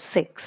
6।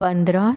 15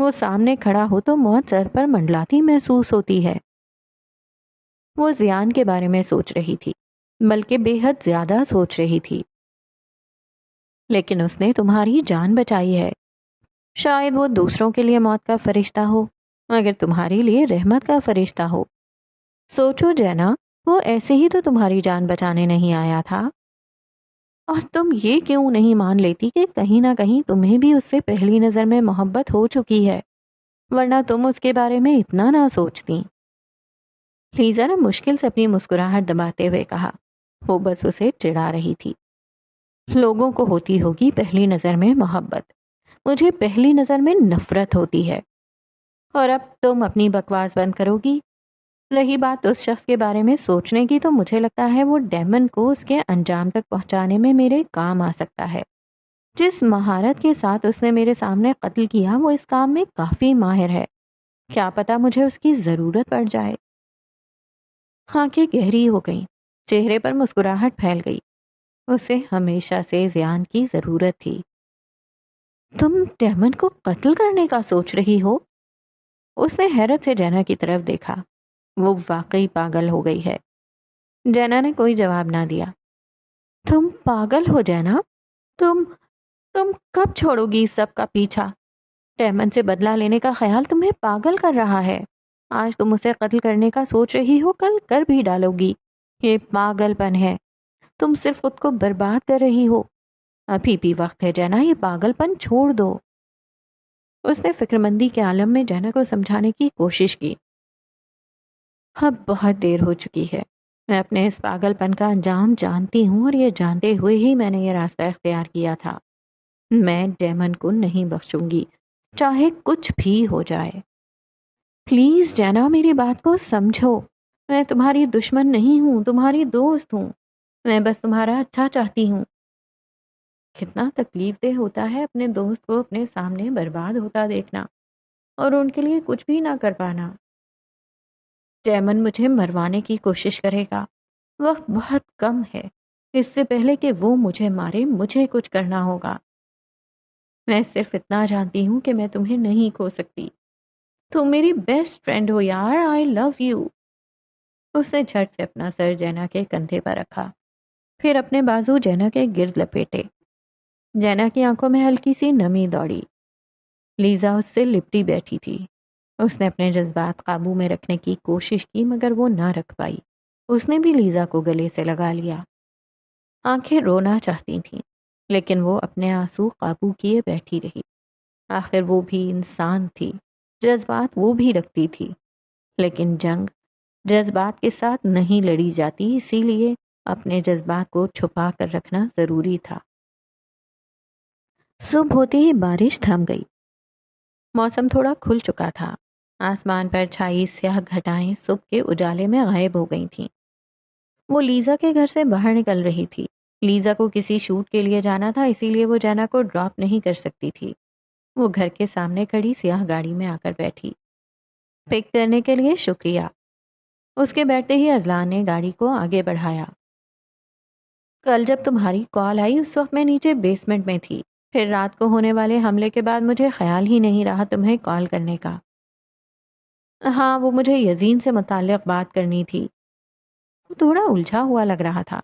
وہ سامنے کھڑا ہو تو موت سر پر منڈلاتی محسوس ہوتی ہے۔ وہ زیان کے بارے میں سوچ رہی تھی، بلکہ بے حد زیادہ سوچ رہی تھی۔ لیکن اس نے تمہاری جان بچائی ہے۔ شاید وہ دوسروں کے لیے موت کا فرشتہ ہو، مگر تمہارے لیے رحمت کا فرشتہ ہو۔ سوچو جینا، وہ ایسے ہی تو تمہاری جان بچانے نہیں آیا تھا، اور تم یہ کیوں نہیں مان لیتی کہ کہیں نہ کہیں تمہیں بھی اس سے پہلی نظر میں محبت ہو چکی ہے، ورنہ تم اس کے بارے میں اتنا نہ سوچتی۔ لیزا نے مشکل سے اپنی مسکراہٹ دباتے ہوئے کہا۔ وہ بس اسے چڑھا رہی تھی۔ لوگوں کو ہوتی ہوگی پہلی نظر میں محبت، مجھے پہلی نظر میں نفرت ہوتی ہے۔ اور اب تم اپنی بکواس بند کرو گی؟ رہی بات اس شخص کے بارے میں سوچنے کی، تو مجھے لگتا ہے وہ ڈیمن کو اس کے انجام تک پہنچانے میں میرے کام آ سکتا ہے۔ جس مہارت کے ساتھ اس نے میرے سامنے قتل کیا، وہ اس کام میں کافی ماہر ہے۔ کیا پتا مجھے اس کی ضرورت پڑ جائے۔ آنکھیں گہری ہو گئیں، چہرے پر مسکراہٹ پھیل گئی۔ اسے ہمیشہ سے زیان کی ضرورت تھی۔ تم ڈیمن کو قتل کرنے کا سوچ رہی ہو؟ اس نے حیرت سے جینا کی طرف دیکھا۔ وہ واقعی پاگل ہو گئی ہے۔ جینا نے کوئی جواب نہ دیا۔ تم پاگل ہو جینا؟ تم کب چھوڑو گی اس سب کا پیچھا؟ ڈیمن سے بدلہ لینے کا خیال تمہیں پاگل کر رہا ہے۔ آج تم اسے قتل کرنے کا سوچ رہی ہو، کل کر بھی ڈالو گی۔ یہ پاگل پن ہے، تم صرف خود کو برباد کر رہی ہو۔ ابھی بھی وقت ہے جینا، یہ پاگل پن چھوڑ دو۔ اس نے فکر مندی کے عالم میں جینا کو سمجھانے کی کوشش کی۔ اب بہت دیر ہو چکی ہے، میں اپنے اس پاگل پن کا انجام جانتی ہوں، اور یہ جانتے ہوئے ہی میں نے یہ راستہ اختیار کیا تھا۔ میں ڈیمن کو نہیں بخشوں گی، چاہے کچھ بھی ہو جائے۔ پلیز جینا، میری بات کو سمجھو۔ میں تمہاری دشمن نہیں ہوں، تمہاری دوست ہوں۔ میں بس تمہارا اچھا چاہتی ہوں۔ کتنا تکلیف دہ ہوتا ہے اپنے دوست کو اپنے سامنے برباد ہوتا دیکھنا، اور ان کے لیے کچھ بھی نہ کر پانا۔ ڈیمن مجھے مروانے کی کوشش کرے گا، وقت بہت کم ہے۔ اس سے پہلے کہ وہ مجھے مارے، مجھے کچھ کرنا ہوگا۔ میں صرف اتنا جانتی ہوں کہ میں تمہیں نہیں کھو سکتی۔ تم میری بیسٹ فرینڈ ہو یار، آئی لو یو۔ اس نے جھٹ سے اپنا سر جینا کے کندھے پر رکھا، پھر اپنے بازو جینا کے گرد لپیٹے۔ جینا کی آنکھوں میں ہلکی سی نمی دوڑی۔ لیزا اس سے لپٹی بیٹھی تھی۔ اس نے اپنے جذبات قابو میں رکھنے کی کوشش کی، مگر وہ نہ رکھ پائی۔ اس نے بھی لیزا کو گلے سے لگا لیا۔ آنکھیں رونا چاہتی تھیں، لیکن وہ اپنے آنسو قابو کیے بیٹھی رہی۔ آخر وہ بھی انسان تھی، جذبات وہ بھی رکھتی تھی، لیکن جنگ جذبات کے ساتھ نہیں لڑی جاتی، اسی لیے اپنے جذبات کو چھپا کر رکھنا ضروری تھا۔ صبح ہوتے ہی بارش تھم گئی۔ موسم تھوڑا کھل چکا تھا۔ آسمان پر چھائی سیاہ گھٹائیں صبح کے اجالے میں غائب ہو گئی تھیں۔ وہ لیزا کے گھر سے باہر نکل رہی تھی۔ لیزا کو کسی شوٹ کے لیے جانا تھا، اسی لیے وہ جینا کو ڈراپ نہیں کر سکتی تھی۔ وہ گھر کے سامنے کھڑی سیاہ گاڑی میں آ کر بیٹھی۔ پک کرنے کے لیے شکریہ۔ اس کے بیٹھتے ہی اذلان نے گاڑی کو آگے بڑھایا۔ کل جب تمہاری کال آئی، اس وقت میں نیچے بیسمنٹ میں تھی۔ پھر رات کو ہونے والے حملے کے بعد مجھے خیال ہی نہیں رہا تمہیں کال کرنے کا۔ ہاں، وہ مجھے یزین سے متعلق بات کرنی تھی۔ وہ تھوڑا الجھا ہوا لگ رہا تھا۔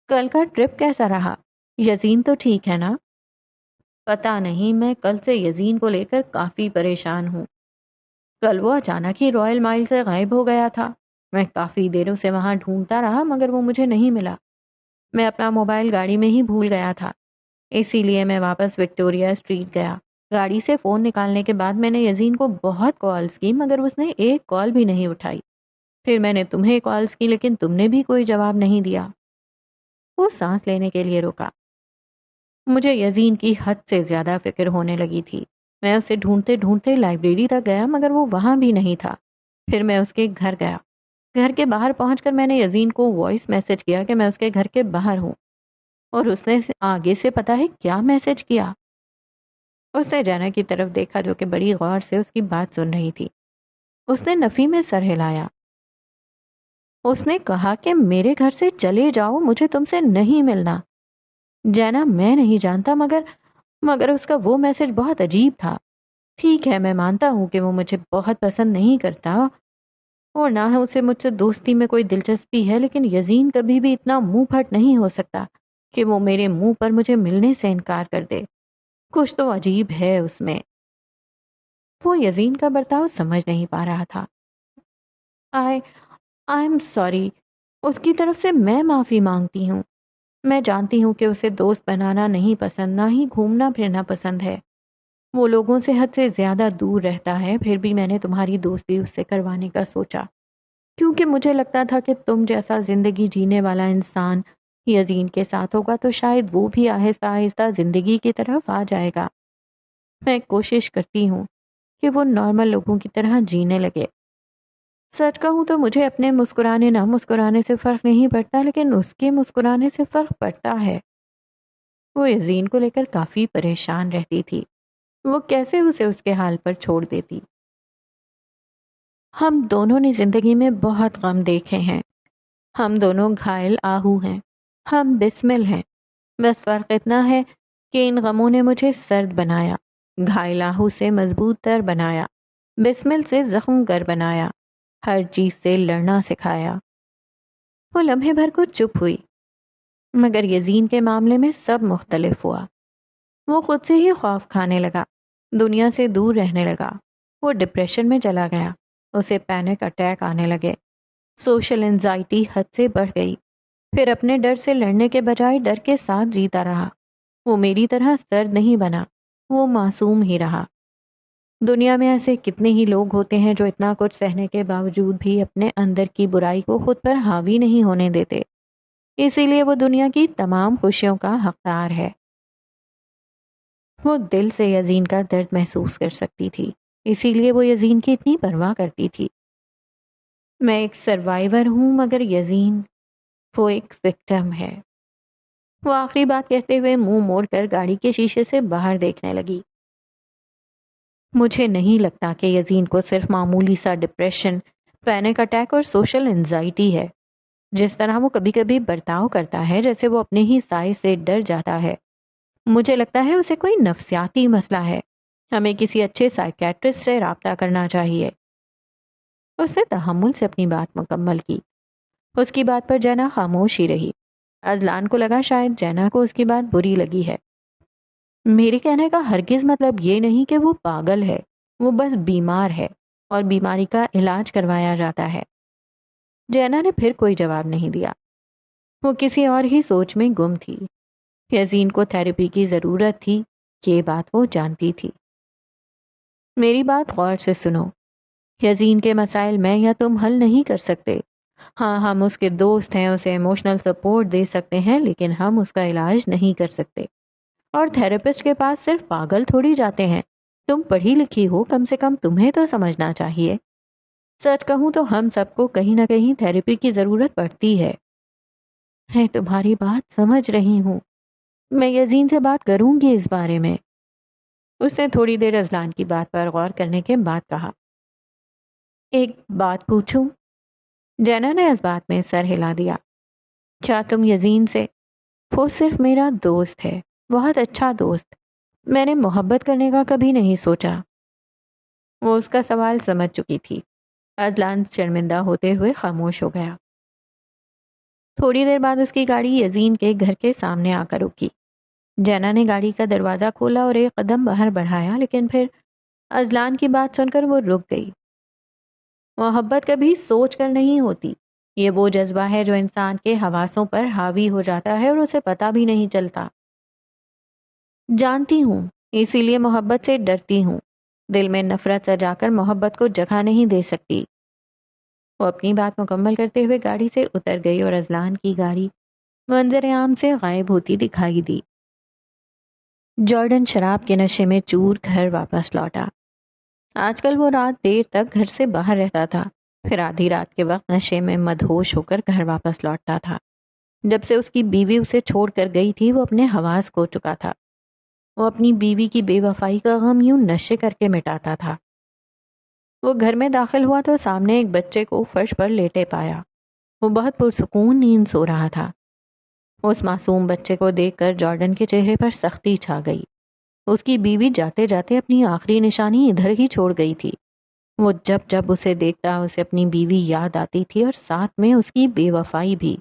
کل کا ٹرپ کیسا رہا؟ یزین تو ٹھیک ہے نا؟ پتہ نہیں، میں کل سے یزین کو لے کر کافی پریشان ہوں۔ کل وہ اچانک ہی رائل مائل سے غائب ہو گیا تھا۔ میں کافی دیر اسے وہاں ڈھونڈتا رہا، مگر وہ مجھے نہیں ملا۔ میں اپنا موبائل گاڑی میں ہی بھول گیا تھا، اسی لیے میں واپس وکٹوریا اسٹریٹ گیا۔ گاڑی سے فون نکالنے کے بعد میں نے یزین کو بہت کالز کی، مگر اس نے ایک کال بھی نہیں اٹھائی۔ پھر میں نے تمہیں کالز کی، لیکن تم نے بھی کوئی جواب نہیں دیا۔ وہ سانس لینے کے لیے رکا۔ مجھے یزین کی حد سے زیادہ فکر ہونے لگی تھی۔ میں اسے ڈھونڈتے ڈھونڈتے لائبریری تک گیا، مگر وہ وہاں بھی نہیں تھا۔ پھر میں اس کے گھر گیا۔ گھر کے باہر پہنچ کر میں نے یزین کو وائس میسج کیا کہ میں اس کے گھر کے باہر ہوں، اور اس نے آگے سے پتا ہے کیا میسج کیا؟ اس نے جانا کی طرف دیکھا، جو کہ بڑی غور سے اس کی بات سن رہی تھی۔ اس نے نفی میں سر ہلایا۔ اس نے کہا کہ میرے گھر سے چلے جاؤ، مجھے تم سے نہیں ملنا۔ جینا، میں نہیں جانتا، مگر اس کا وہ میسج بہت عجیب تھا۔ ٹھیک ہے، میں مانتا ہوں کہ وہ مجھے بہت پسند نہیں کرتا اور نہ ہے اسے مجھ سے دوستی میں کوئی دلچسپی ہے، لیکن یزین کبھی بھی اتنا منہ پھٹ نہیں ہو سکتا کہ وہ میرے منہ پر مجھے ملنے سے انکار کر دے۔ کچھ تو عجیب ہے اس میں۔ وہ یزین کا برتاؤ سمجھ نہیں پا رہا تھا۔ آئی آئی ایم سوری، اس کی طرف سے میں معافی مانگتی ہوں۔ میں جانتی ہوں کہ اسے دوست بنانا نہیں پسند، نہ ہی گھومنا پھرنا پسند ہے۔ وہ لوگوں سے حد سے زیادہ دور رہتا ہے، پھر بھی میں نے تمہاری دوستی اس سے کروانے کا سوچا، کیونکہ مجھے لگتا تھا کہ تم جیسا زندگی جینے والا انسان یزین کے ساتھ ہوگا تو شاید وہ بھی آہستہ آہستہ زندگی کی طرف آ جائے گا۔ میں کوشش کرتی ہوں کہ وہ نارمل لوگوں کی طرح جینے لگے۔ سچ کہوں تو مجھے اپنے مسکرانے نہ مسکرانے سے فرق نہیں پڑتا، لیکن اس کے مسکرانے سے فرق پڑتا ہے۔ وہ یزین کو لے کر کافی پریشان رہتی تھی۔ وہ کیسے اسے اس کے حال پر چھوڑ دیتی؟ ہم دونوں نے زندگی میں بہت غم دیکھے ہیں۔ ہم دونوں گھائل آہو ہیں۔ ہم بسمل ہیں۔ بس فرق اتنا ہے کہ ان غموں نے مجھے سرد بنایا، گھائل آہو سے مضبوط تر بنایا، بسمل سے زخم گر بنایا، ہر چیز سے لڑنا سکھایا۔ وہ لمحے بھر کو چپ ہوئی، مگر یزین کے معاملے میں سب مختلف ہوا۔ وہ خود سے ہی خوف کھانے لگا، دنیا سے دور رہنے لگا۔ وہ ڈپریشن میں چلا گیا، اسے پینک اٹیک آنے لگے، سوشل انزائٹی حد سے بڑھ گئی۔ پھر اپنے ڈر سے لڑنے کے بجائے ڈر کے ساتھ جیتا رہا۔ وہ میری طرح سرد نہیں بنا، وہ معصوم ہی رہا۔ دنیا میں ایسے کتنے ہی لوگ ہوتے ہیں جو اتنا کچھ سہنے کے باوجود بھی اپنے اندر کی برائی کو خود پر حاوی نہیں ہونے دیتے، اسی لیے وہ دنیا کی تمام خوشیوں کا حقدار ہے۔ وہ دل سے یزین کا درد محسوس کر سکتی تھی، اسی لیے وہ یزین کی اتنی پرواہ کرتی تھی۔ میں ایک سروائیور ہوں، مگر یزین وہ ایک وکٹم ہے۔ وہ آخری بات کہتے ہوئے منہ موڑ کر گاڑی کے شیشے سے باہر دیکھنے لگی۔ مجھے نہیں لگتا کہ یزین کو صرف معمولی سا ڈپریشن، پینک اٹیک اور سوشل انزائٹی ہے۔ جس طرح وہ کبھی کبھی برتاؤ کرتا ہے جیسے وہ اپنے ہی سائے سے ڈر جاتا ہے، مجھے لگتا ہے اسے کوئی نفسیاتی مسئلہ ہے۔ ہمیں کسی اچھے سائیکیٹرسٹ سے رابطہ کرنا چاہیے۔ اس نے تحمل سے اپنی بات مکمل کی۔ اس کی بات پر جینا خاموش ہی رہی۔ اذلان کو لگا شاید جینا کو اس کی بات بری لگی ہے۔ میرے کہنے کا ہرگز مطلب یہ نہیں کہ وہ پاگل ہے، وہ بس بیمار ہے اور بیماری کا علاج کروایا جاتا ہے۔ جینا نے پھر کوئی جواب نہیں دیا۔ وہ کسی اور ہی سوچ میں گم تھی۔ یزین کو تھراپی کی ضرورت تھی، یہ بات وہ جانتی تھی۔ میری بات غور سے سنو، یزین کے مسائل میں یا تم حل نہیں کر سکتے۔ ہاں، ہم اس کے دوست ہیں، اسے ایموشنل سپورٹ دے سکتے ہیں، لیکن ہم اس کا علاج نہیں کر سکتے۔ اور تھراپسٹ کے پاس صرف پاگل تھوڑی جاتے ہیں۔ تم پڑھی لکھی ہو، کم سے کم تمہیں تو سمجھنا چاہیے۔ سچ کہوں تو ہم سب کو کہیں نہ کہیں تھراپی کی ضرورت پڑتی ہے۔ میں تمہاری بات سمجھ رہی ہوں، میں یزین سے بات کروں گی اس بارے میں۔ اس نے تھوڑی دیر اذلان کی بات پر غور کرنے کے بعد کہا، ایک بات پوچھوں؟ جینا نے اس بات میں سر ہلا دیا۔ کیا تم یزین سے؟ وہ صرف میرا دوست ہے، بہت اچھا دوست۔ میں نے محبت کرنے کا کبھی نہیں سوچا۔ وہ اس کا سوال سمجھ چکی تھی۔ اذلان شرمندہ ہوتے ہوئے خاموش ہو گیا۔ تھوڑی دیر بعد اس کی گاڑی یزین کے گھر کے سامنے آ کر رکی۔ جینا نے گاڑی کا دروازہ کھولا اور ایک قدم باہر بڑھایا، لیکن پھر اذلان کی بات سن کر وہ رک گئی۔ محبت کبھی سوچ کر نہیں ہوتی، یہ وہ جذبہ ہے جو انسان کے حواسوں پر حاوی ہو جاتا ہے اور اسے پتہ بھی نہیں چلتا۔ جانتی ہوں، اسی لیے محبت سے ڈرتی ہوں۔ دل میں نفرت سجا کر محبت کو جگہ نہیں دے سکتی۔ وہ اپنی بات مکمل کرتے ہوئے گاڑی سے اتر گئی اور اذلان کی گاڑی منظر عام سے غائب ہوتی دکھائی دی۔ جارڈن شراب کے نشے میں چور گھر واپس لوٹا۔ آج کل وہ رات دیر تک گھر سے باہر رہتا تھا، پھر آدھی رات کے وقت نشے میں مدہوش ہو کر گھر واپس لوٹتا تھا۔ جب سے اس کی بیوی اسے چھوڑ کر گئی تھی، وہ اپنے حواس کھو چکا تھا۔ وہ اپنی بیوی کی بے وفائی کا غم یوں نشے کر کے مٹاتا تھا۔ وہ گھر میں داخل ہوا تو سامنے ایک بچے کو فرش پر لیٹے پایا۔ وہ بہت پرسکون نیند سو رہا تھا۔ اس معصوم بچے کو دیکھ کر جارڈن کے چہرے پر سختی چھا گئی۔ اس کی بیوی جاتے جاتے اپنی آخری نشانی ادھر ہی چھوڑ گئی تھی۔ وہ جب جب اسے دیکھتا اسے اپنی بیوی یاد آتی تھی اور ساتھ میں اس کی بے وفائی بھی۔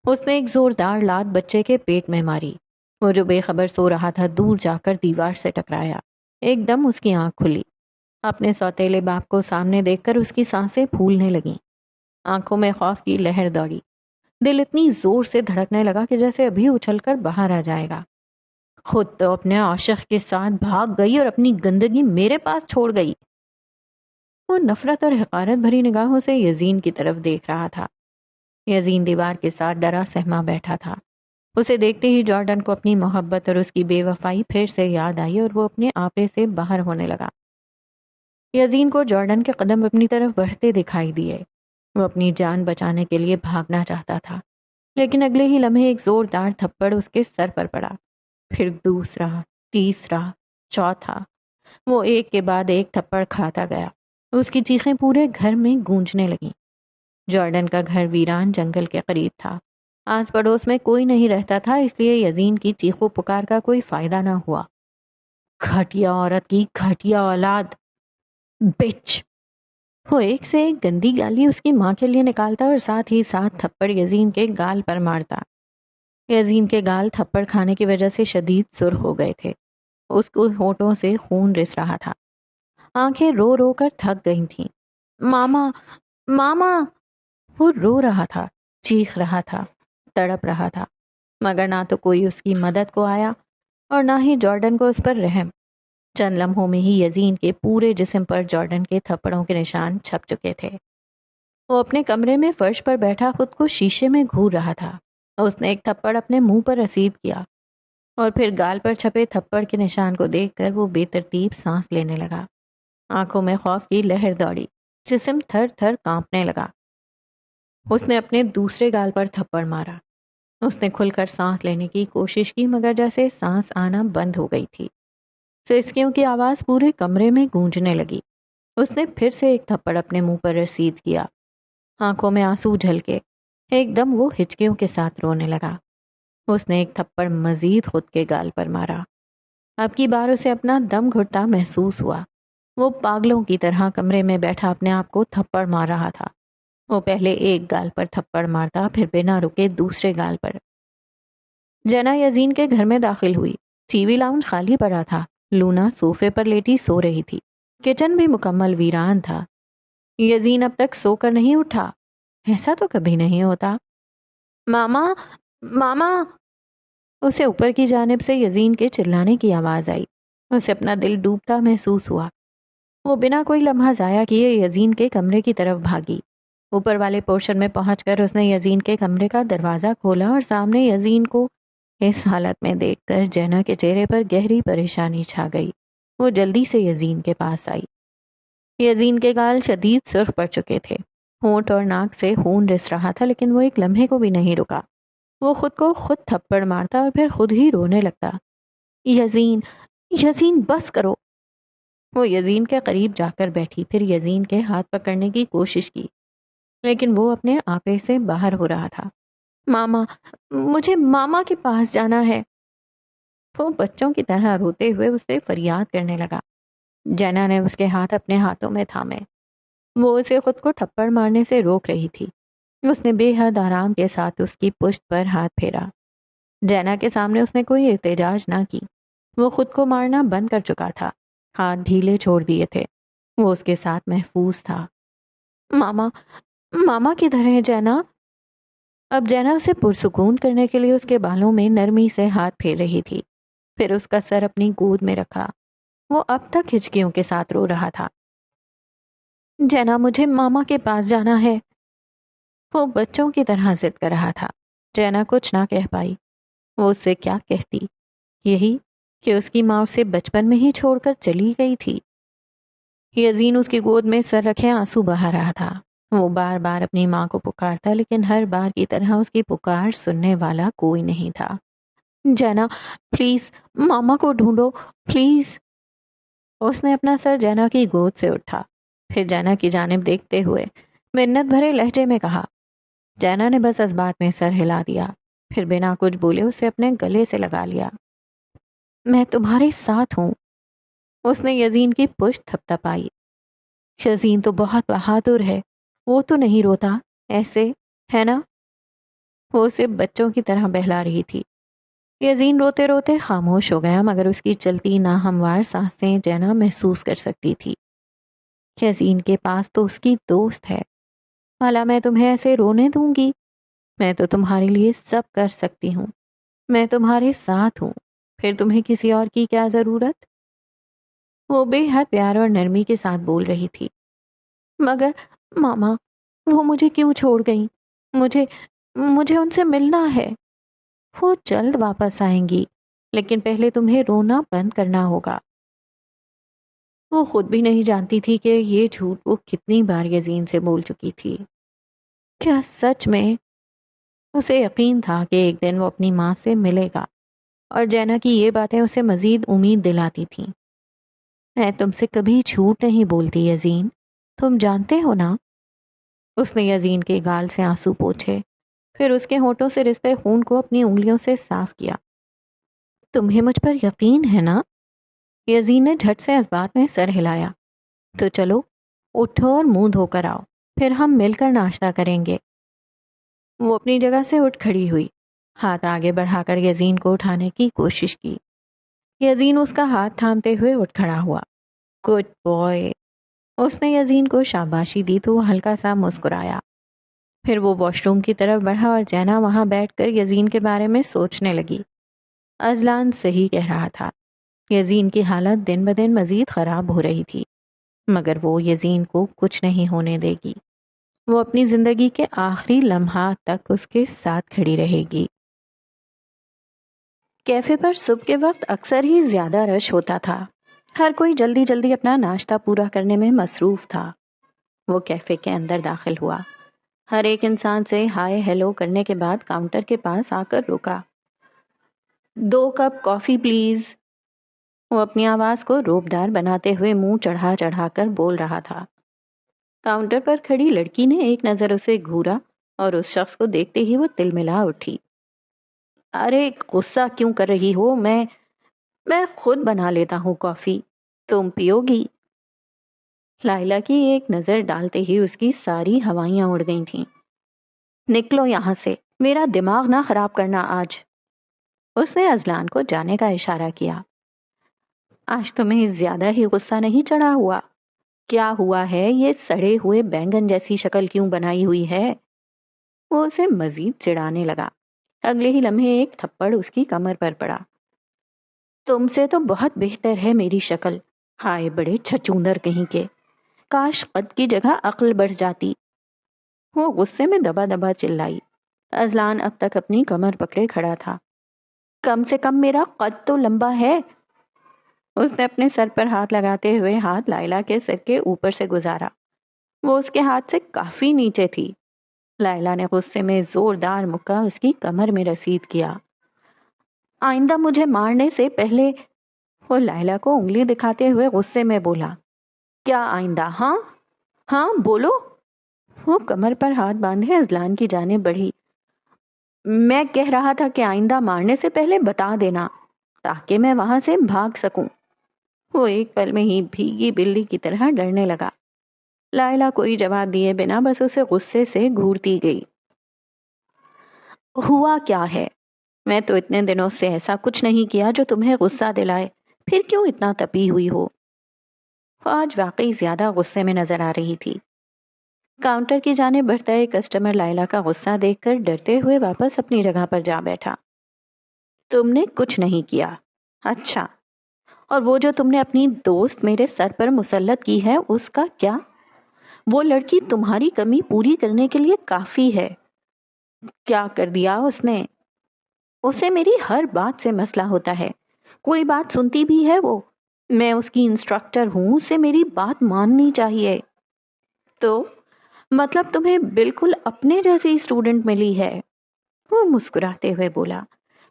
اس نے ایک زوردار لات بچے کے پیٹ میں ماری۔ وہ جو بے خبر سو رہا تھا دور جا کر دیوار سے ٹکرایا۔ ایک دم اس کی آنکھ کھلی۔ اپنے سوتیلے باپ کو سامنے دیکھ کر اس کی سانسیں پھولنے لگیں۔ آنکھوں میں خوف کی لہر دوڑی۔ دل اتنی زور سے دھڑکنے لگا کہ جیسے ابھی اچھل کر باہر آ جائے گا۔ خود تو اپنے عاشق کے ساتھ بھاگ گئی اور اپنی گندگی میرے پاس چھوڑ گئی۔ وہ نفرت اور حقارت بھری نگاہوں سے یزین کی طرف دیکھ رہا تھا۔ یزین دیوار کے ساتھ ڈرا سہما بیٹھا تھا۔ اسے دیکھتے ہی جارڈن کو اپنی محبت اور اس کی بے وفائی پھر سے یاد آئی اور وہ اپنے آپے سے باہر ہونے لگا۔ یزین کو جارڈن کے قدم اپنی طرف بڑھتے دکھائی دیے۔ وہ اپنی جان بچانے کے لیے بھاگنا چاہتا تھا، لیکن اگلے ہی لمحے ایک زوردار تھپڑ اس کے سر پر پڑا۔ پھر دوسرا، تیسرا، چوتھا۔ وہ ایک کے بعد ایک تھپڑ کھاتا گیا۔ اس کی چیخیں پورے گھر میں گونجنے لگیں۔ جارڈن کا گھر ویران جنگل کے قریب تھا۔ آس پڑوس میں کوئی نہیں رہتا تھا، اس لیے یزین کی چیخو پکار کا کوئی فائدہ نہ ہوا۔ گھٹیا عورت کی گھٹیا اولاد، بچ! وہ ایک سے ایک گندی گالی اس کی ماں کے لیے نکالتا اور ساتھ ہی ساتھ تھپڑ یزین کے گال پر مارتا۔ یزین کے گال تھپڑ کھانے کی وجہ سے شدید سرخ ہو گئے تھے۔ اس کو ہونٹوں سے خون رس رہا تھا۔ آنکھیں رو رو کر تھک گئی تھیں۔ ماما، ماما! وہ رو رہا تھا، چیخ رہا تھا، تڑپ رہا تھا، مگر نہ تو کوئی اس کی مدد کو آیا اور نہ ہی جارڈن کو اس پر رحم۔ چند لمحوں میں ہی یزین کے پورے جسم پر جارڈن کے تھپڑوں کے نشان چھپ چکے تھے۔ وہ اپنے کمرے میں فرش پر بیٹھا خود کو شیشے میں گھور رہا تھا۔ اس نے ایک تھپڑ اپنے منہ پر رسید کیا اور پھر گال پر چھپے تھپڑ کے نشان کو دیکھ کر وہ بے ترتیب سانس لینے لگا۔ آنکھوں میں خوف کی لہر دوڑی، جسم تھر تھر کانپنے لگا۔ اس نے اپنے دوسرے گال پر تھپڑ مارا۔ اس نے کھل کر سانس لینے کی کوشش کی مگر جیسے سانس آنا بند ہو گئی تھی۔ سسکیوں کی آواز پورے کمرے میں گونجنے لگی۔ اس نے پھر سے ایک تھپڑ اپنے منہ پر رسید کیا۔ آنکھوں میں آنسو جھلکے ایک دم وہ ہچکیوں کے ساتھ رونے لگا۔ اس نے ایک تھپڑ مزید خود کے گال پر مارا۔ اب کی بار اسے اپنا دم گھٹتا محسوس ہوا۔ وہ پاگلوں کی طرح کمرے میں بیٹھا اپنے آپ کو تھپڑ مار رہا تھا۔ وہ پہلے ایک گال پر تھپڑ مارتا، پھر بنا رکے دوسرے گال پر۔ جنا یزین کے گھر میں داخل ہوئی۔ ٹی وی لاؤنج خالی پڑا تھا۔ لونا صوفے پر لیٹی سو رہی تھی۔ کچن بھی مکمل ویران تھا۔ یزین اب تک سو کر نہیں اٹھا۔ ایسا تو کبھی نہیں ہوتا۔ ماما، ماما! اسے اوپر کی جانب سے یزین کے چلانے کی آواز آئی۔ اسے اپنا دل ڈوبتا محسوس ہوا۔ وہ بنا کوئی لمحہ ضائع کیے یزین کے کمرے کی طرف بھاگی۔ اوپر والے پورشن میں پہنچ کر اس نے یزین کے کمرے کا دروازہ کھولا اور سامنے یزین کو اس حالت میں دیکھ کر جینا کے چہرے پر گہری پریشانی چھا گئی۔ وہ جلدی سے یزین کے پاس آئی۔ یزین کے گال شدید سرخ پڑ چکے تھے۔ ہونٹ اور ناک سے خون رس رہا تھا، لیکن وہ ایک لمحے کو بھی نہیں رکا۔ وہ خود کو خود تھپڑ مارتا اور پھر خود ہی رونے لگتا۔ یزین، یزین بس کرو! وہ یزین کے قریب جا کر بیٹھی، پھر یزین کے ہاتھ پکڑنے کی کوشش کی، لیکن وہ اپنے آپے سے باہر ہو رہا تھا۔ ماما، مجھے ماما کے پاس جانا ہے۔ وہ بچوں کی طرح روتے ہوئے اس سے فریاد کرنے لگا۔ جینا نے اس کے ہاتھ اپنے ہاتھوں میں تھامے۔ وہ اسے خود کو تھپڑ مارنے سے روک رہی تھی۔ اس نے بے حد آرام کے ساتھ اس کی پشت پر ہاتھ پھیرا۔ جینا کے سامنے اس نے کوئی احتجاج نہ کی۔ وہ خود کو مارنا بند کر چکا تھا۔ ہاتھ ڈھیلے چھوڑ دیے تھے۔ وہ اس کے ساتھ محفوظ تھا۔ ماما، ماما کدھر ہے جینا؟ اب جینا اسے پرسکون کرنے کے لیے اس کے بالوں میں نرمی سے ہاتھ پھیر رہی تھی، پھر اس کا سر اپنی گود میں رکھا۔ وہ اب تک ہچکیوں کے ساتھ رو رہا تھا۔ جینا، مجھے ماما کے پاس جانا ہے۔ وہ بچوں کی طرح ضد کر رہا تھا۔ جینا کچھ نہ کہہ پائی۔ وہ اس سے کیا کہتی؟ یہی کہ اس کی ماں اسے بچپن میں ہی چھوڑ کر چلی گئی تھی۔ یزین اس کی گود میں سر رکھے آنسو بہا رہا تھا۔ وہ بار بار اپنی ماں کو پکارتا، لیکن ہر بار کی طرح اس کی پکار سننے والا کوئی نہیں تھا۔ جینا، پلیز ماما کو ڈھونڈو، پلیز۔ اس نے اپنا سر جینا کی گود سے اٹھا، پھر جینا کی جانب دیکھتے ہوئے منت بھرے لہجے میں کہا۔ جینا نے بس اس بات میں سر ہلا دیا، پھر بنا کچھ بولے اسے اپنے گلے سے لگا لیا۔ میں تمہارے ساتھ ہوں۔ اس نے یزین کی پشت تھپتھپائی۔ یزین تو بہت بہادر ہے، وہ تو نہیں روتا ایسے، ہے نا؟ وہ اسے بچوں کی طرح بہلا رہی تھی۔ یزین روتے روتے خاموش ہو گیا، مگر اس کی چلتی ناہموار سانسیں جینا محسوس کر سکتی تھی۔ یزین کے پاس تو اس کی دوست ہے، بھلا میں تمہیں ایسے رونے دوں گی؟ میں تو تمہارے لیے سب کر سکتی ہوں، میں تمہارے ساتھ ہوں، پھر تمہیں کسی اور کی کیا ضرورت؟ وہ بے حد پیار اور نرمی کے ساتھ بول رہی تھی۔ مگر ماما، وہ مجھے کیوں چھوڑ گئیں؟ مجھے مجھے ان سے ملنا ہے۔ وہ جلد واپس آئیں گی، لیکن پہلے تمہیں رونا بند کرنا ہوگا۔ وہ خود بھی نہیں جانتی تھی کہ یہ جھوٹ وہ کتنی بار یزین سے بول چکی تھی۔ کیا سچ میں اسے یقین تھا کہ ایک دن وہ اپنی ماں سے ملے گا، اور جینا کی یہ باتیں اسے مزید امید دلاتی تھیں۔ میں تم سے کبھی جھوٹ نہیں بولتی یزین، تم جانتے ہو نا؟ اس نے یزین کے گال سے آنسو پوچھے، پھر اس کے ہونٹوں سے رستے خون کو اپنی انگلیوں سے صاف کیا۔ تمہیں مجھ پر یقین ہے نا؟ یزین نے جھٹ سے اس بات میں سر ہلایا۔ تو چلو اٹھو اور منہ دھو کر آؤ، پھر ہم مل کر ناشتہ کریں گے۔ وہ اپنی جگہ سے اٹھ کھڑی ہوئی، ہاتھ آگے بڑھا کر یزین کو اٹھانے کی کوشش کی۔ یزین اس کا ہاتھ تھامتے ہوئے اٹھ کھڑا ہوا۔ Good boy. اس نے یزین کو شاباشی دی تو وہ ہلکا سا مسکرایا۔ پھر وہ واش روم کی طرف بڑھا اور جینا وہاں بیٹھ کر یزین کے بارے میں سوچنے لگی۔ اذلان صحیح کہہ رہا تھا، یزین کی حالت دن بدن مزید خراب ہو رہی تھی، مگر وہ یزین کو کچھ نہیں ہونے دے گی۔ وہ اپنی زندگی کے آخری لمحات تک اس کے ساتھ کھڑی رہے گی۔ کیفے پر صبح کے وقت اکثر ہی زیادہ رش ہوتا تھا۔ ہر کوئی جلدی جلدی اپنا ناشتہ پورا کرنے میں مصروف تھا۔ وہ کیفے کے اندر داخل ہوا، ہر ایک انسان سے ہائے ہیلو کرنے کے بعد کاؤنٹر کے پاس آ کر رکا۔ 2 کپ کافی پلیز۔ وہ اپنی آواز کو روبدار بناتے ہوئے منہ چڑھا چڑھا کر بول رہا تھا۔ کاؤنٹر پر کھڑی لڑکی نے ایک نظر اسے گھورا اور اس شخص کو دیکھتے ہی وہ تلملا اٹھی۔ ارے غصہ کیوں کر رہی ہو؟ میں خود بنا لیتا ہوں کافی، تم پیو گی؟ لائلا کی ایک نظر ڈالتے ہی اس کی ساری ہوائیاں اڑ گئی تھیں۔ نکلو یہاں سے، میرا دماغ نہ خراب کرنا آج۔ اس نے اذلان کو جانے کا اشارہ کیا۔ آج تمہیں زیادہ ہی غصہ نہیں چڑھا ہوا؟ کیا ہوا ہے؟ یہ سڑے ہوئے بینگن جیسی شکل کیوں بنائی ہوئی ہے؟ وہ اسے مزید چڑھانے لگا۔ اگلے ہی لمحے ایک تھپڑ اس کی کمر پر پڑا۔ تم سے تو بہت بہتر ہے میری شکل، ہائے بڑے چھچوندر کہیں کے، کاش قد کی جگہ عقل بڑھ جاتی۔ وہ غصے میں دبا دبا چلائی۔ اذلان اب تک اپنی کمر پکڑے کھڑا تھا۔ کم سے کم میرا قد تو لمبا ہے۔ اس نے اپنے سر پر ہاتھ لگاتے ہوئے ہاتھ لائلا کے سر کے اوپر سے گزارا۔ وہ اس کے ہاتھ سے کافی نیچے تھی۔ لائلا نے غصے میں زوردار مکہ اس کی کمر میں رسید کیا۔ آئندہ مجھے مارنے سے پہلے، وہ لائلا کو انگلی دکھاتے ہوئے غصے میں بولا۔ کیا آئندہ؟ ہاں ہاں بولو۔ وہ کمر پر ہاتھ باندھے اذلان کی جانب بڑھی۔ میں کہہ رہا تھا کہ آئندہ مارنے سے پہلے بتا دینا تاکہ میں وہاں سے بھاگ سکوں۔ وہ ایک پل میں ہی بھیگی بلی کی طرح ڈرنے لگا۔ لائلا کوئی جواب دیے بنا بس اسے غصے سے گھورتی گئی۔ ہوا کیا ہے؟ میں تو اتنے دنوں سے ایسا کچھ نہیں کیا جو تمہیں غصہ دلائے، پھر کیوں اتنا تپی ہوئی ہو؟ وہ آج واقعی زیادہ غصے میں نظر آ رہی تھی۔ کاؤنٹر کی جانب بڑھتا ایک کسٹمر لائلا کا غصہ دیکھ کر ڈرتے ہوئے واپس اپنی جگہ پر جا بیٹھا۔ تم نے کچھ نہیں کیا؟ اچھا، اور وہ جو تم نے اپنی دوست میرے سر پر مسلط کی ہے اس کا کیا؟ وہ لڑکی تمہاری کمی پوری کرنے کے لیے کافی ہے۔ کیا کر دیا اس نے؟ اسے میری ہر بات سے مسئلہ ہوتا ہے، کوئی بات سنتی بھی ہے وہ؟ میں اس کی انسٹرکٹر ہوں، اسے میری بات ماننی چاہیے۔ تو مطلب تمہیں بالکل اپنے جیسی اسٹوڈنٹ ملی ہے؟ وہ مسکراتے ہوئے بولا،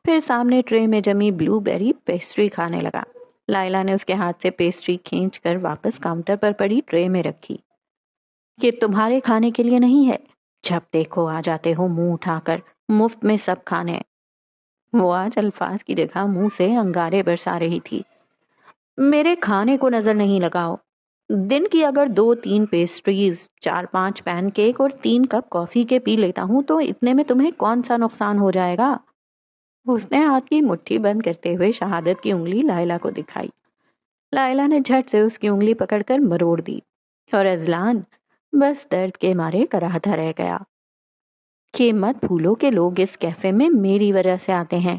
پھر سامنے ٹرے میں جمی بلو بیری پیسٹری کھانے لگا۔ لائلا نے اس کے ہاتھ سے پیسٹری کھینچ کر واپس کاؤنٹر پر پڑی ٹرے میں رکھی۔ یہ تمہارے کھانے کے لیے نہیں ہے، جب دیکھو آ جاتے ہو منہ اٹھا کر، مفت میں سب کھانے۔ وہ آج الفاظ کی جگہ منہ سے انگارے برسا رہی تھی۔ میرے کھانے کو نظر نہیں لگاؤ، دن کی اگر 2-3 پیسٹریز، 4-5 پین کیک اور 3 کپ کافی کے پی لیتا ہوں تو اتنے میں تمہیں کون سا نقصان ہو جائے گا؟ اس نے ہاتھ کی مٹھی بند کرتے ہوئے شہادت کی انگلی لائلہ کو دکھائی۔ لائلہ نے جھٹ سے اس کی انگلی پکڑ کر مروڑ دی اور اذلان بس درد کے مارے کراہتا رہ گیا کہ مت بھولو کہ لوگ اس کیفے میں میری وجہ سے آتے ہیں،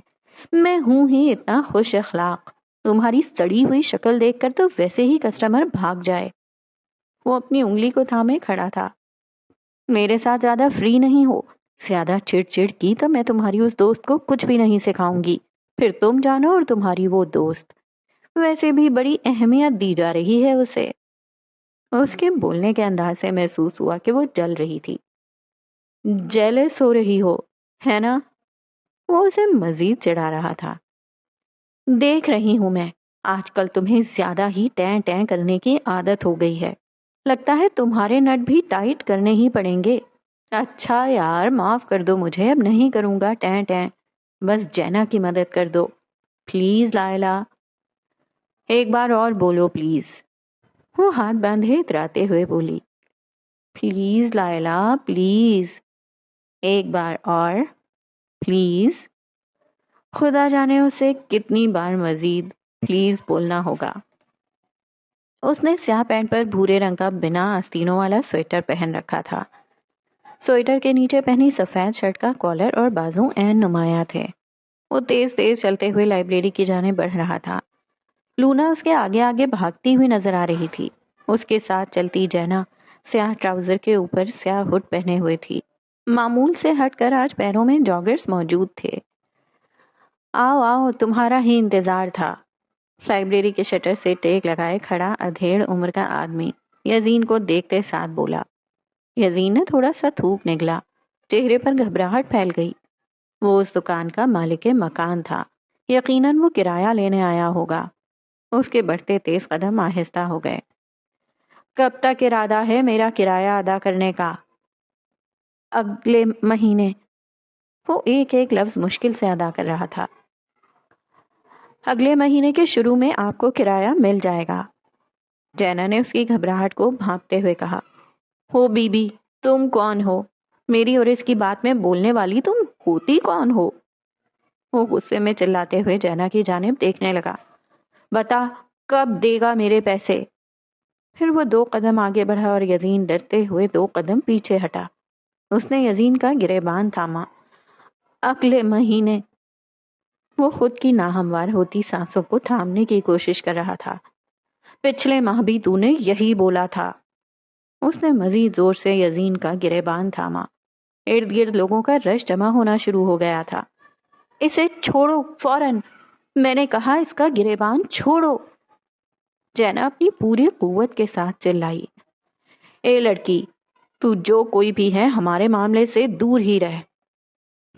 میں ہوں ہی اتنا خوش اخلاق، تمہاری سڑی ہوئی شکل دیکھ کر تو ویسے ہی کسٹمر بھاگ جائے۔ وہ اپنی انگلی کو تھامے کھڑا تھا۔ میرے ساتھ زیادہ فری نہیں ہو، زیادہ چڑ چڑ کی تو میں تمہاری اس دوست کو کچھ بھی نہیں سکھاؤں گی، پھر تم جانو اور تمہاری وہ دوست، ویسے بھی بڑی اہمیت دی جا رہی ہے اسے۔ اس کے بولنے کے انداز سے محسوس ہوا کہ وہ جل رہی تھی۔ جیلس ہو رہی ہو، ہے نا؟ وہ اسے مزید چڑھا رہا تھا۔ دیکھ رہی ہوں میں، آج کل تمہیں زیادہ ہی ٹیں ٹیں کرنے کی عادت ہو گئی ہے، لگتا ہے تمہارے نٹ بھی ٹائٹ کرنے ہی پڑیں گے۔ اچھا یار، معاف کر دو مجھے، اب نہیں کروں گا ٹیں ٹیں، بس جینا کی مدد کر دو پلیز لائلہ۔ ایک بار اور بولو پلیز۔ وہ ہاتھ باندھے اتراتے ہوئے بولی، پلیز لائلہ پلیز، ایک بار اور پلیز۔ خدا جانے اسے کتنی بار مزید پلیز بولنا ہوگا۔ اس نے سیاہ پینٹ پر بھورے رنگ کا بنا آستینوں والا سویٹر پہن رکھا تھا۔ سویٹر کے نیچے پہنی سفید شرٹ کا کالر اور بازو عین نمایاں تھے۔ وہ تیز تیز چلتے ہوئے لائبریری کی جانب بڑھ رہا تھا۔ لونا اس کے آگے آگے بھاگتی ہوئی نظر آ رہی تھی۔ اس کے ساتھ چلتی جینا سیاہ ٹراؤزر کے اوپر سیاہ ہڈ پہنے ہوئے تھی۔ معمول سے ہٹ کر آج پیروں میں جاگرز موجود تھے۔ آؤ آؤ، تمہارا ہی انتظار تھا۔ لائبریری کے شٹر سے ٹیک لگائے کھڑا ادھیڑ عمر کا آدمی یزین کو دیکھتے ساتھ بولا۔ یزین نے تھوڑا سا تھوک نگلا، چہرے پر گھبراہٹ پھیل گئی۔ وہ اس دکان کا مالک مکان تھا، یقیناً وہ کرایہ لینے آیا ہوگا۔ اس کے بڑھتے تیز قدم آہستہ ہو گئے۔ کب تک ارادہ ہے میرا کرایہ ادا کرنے کا؟ اگلے مہینے۔ وہ ایک ایک لفظ مشکل سے ادا کر رہا تھا۔ اگلے مہینے کے شروع میں آپ کو کرایہ مل جائے گا۔ جینا نے اس کی گھبراہٹ کو بھانپتے ہوئے کہا۔ ہو بی بی، تم کون ہو؟ میری اور اس کی بات میں بولنے والی تم ہوتی کون ہو؟ وہ غصے میں چلاتے ہوئے جینا کی جانب دیکھنے لگا۔ بتا، کب دے گا میرے پیسے؟ پھر وہ 2 قدم آگے بڑھا اور یزین ڈرتے ہوئے 2 قدم پیچھے ہٹا۔ اس نے یزین کا گریبان تھاما۔ اگلے مہینے۔ وہ خود کی ناہموار ہوتی سانسوں کو تھامنے کی کوشش کر رہا تھا۔ پچھلے ماہ بھی تو نے یہی بولا تھا۔ اس نے مزید زور سے یزین کا گریبان تھاما۔ ارد گرد لوگوں کا رش جمع ہونا شروع ہو گیا تھا۔ اسے چھوڑو فوراً، میں نے کہا اس کا گریبان چھوڑو۔ جینا اپنی پوری قوت کے ساتھ چلائی۔ اے لڑکی، تو جو کوئی بھی ہے ہمارے معاملے سے دور ہی رہ۔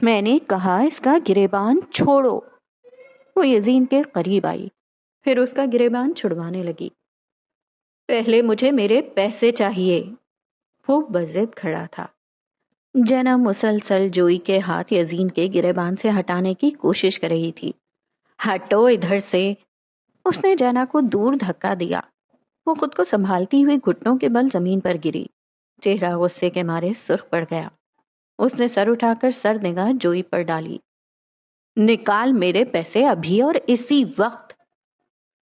میں نے کہا اس کا گریبان چھوڑو۔ وہ یزین کے قریب آئی، پھر اس کا گریبان چھڑوانے لگی۔ پہلے مجھے میرے پیسے چاہیے۔ وہ بضد کھڑا تھا۔ جینا مسلسل جوئی کے ہاتھ یزین کے گریبان سے ہٹانے کی کوشش کر رہی تھی۔ ہٹو ادھر سے۔ اس نے جینا کو دور دھکا دیا۔ وہ خود کو سنبھالتی ہوئی گھٹنوں کے بل زمین پر گری۔ چہرہ غصے کے مارے سرخ پڑ گیا۔ اس نے سر اٹھا کر سر نگاہ جوئی پر ڈالی۔ نکال میرے پیسے ابھی اور اسی وقت۔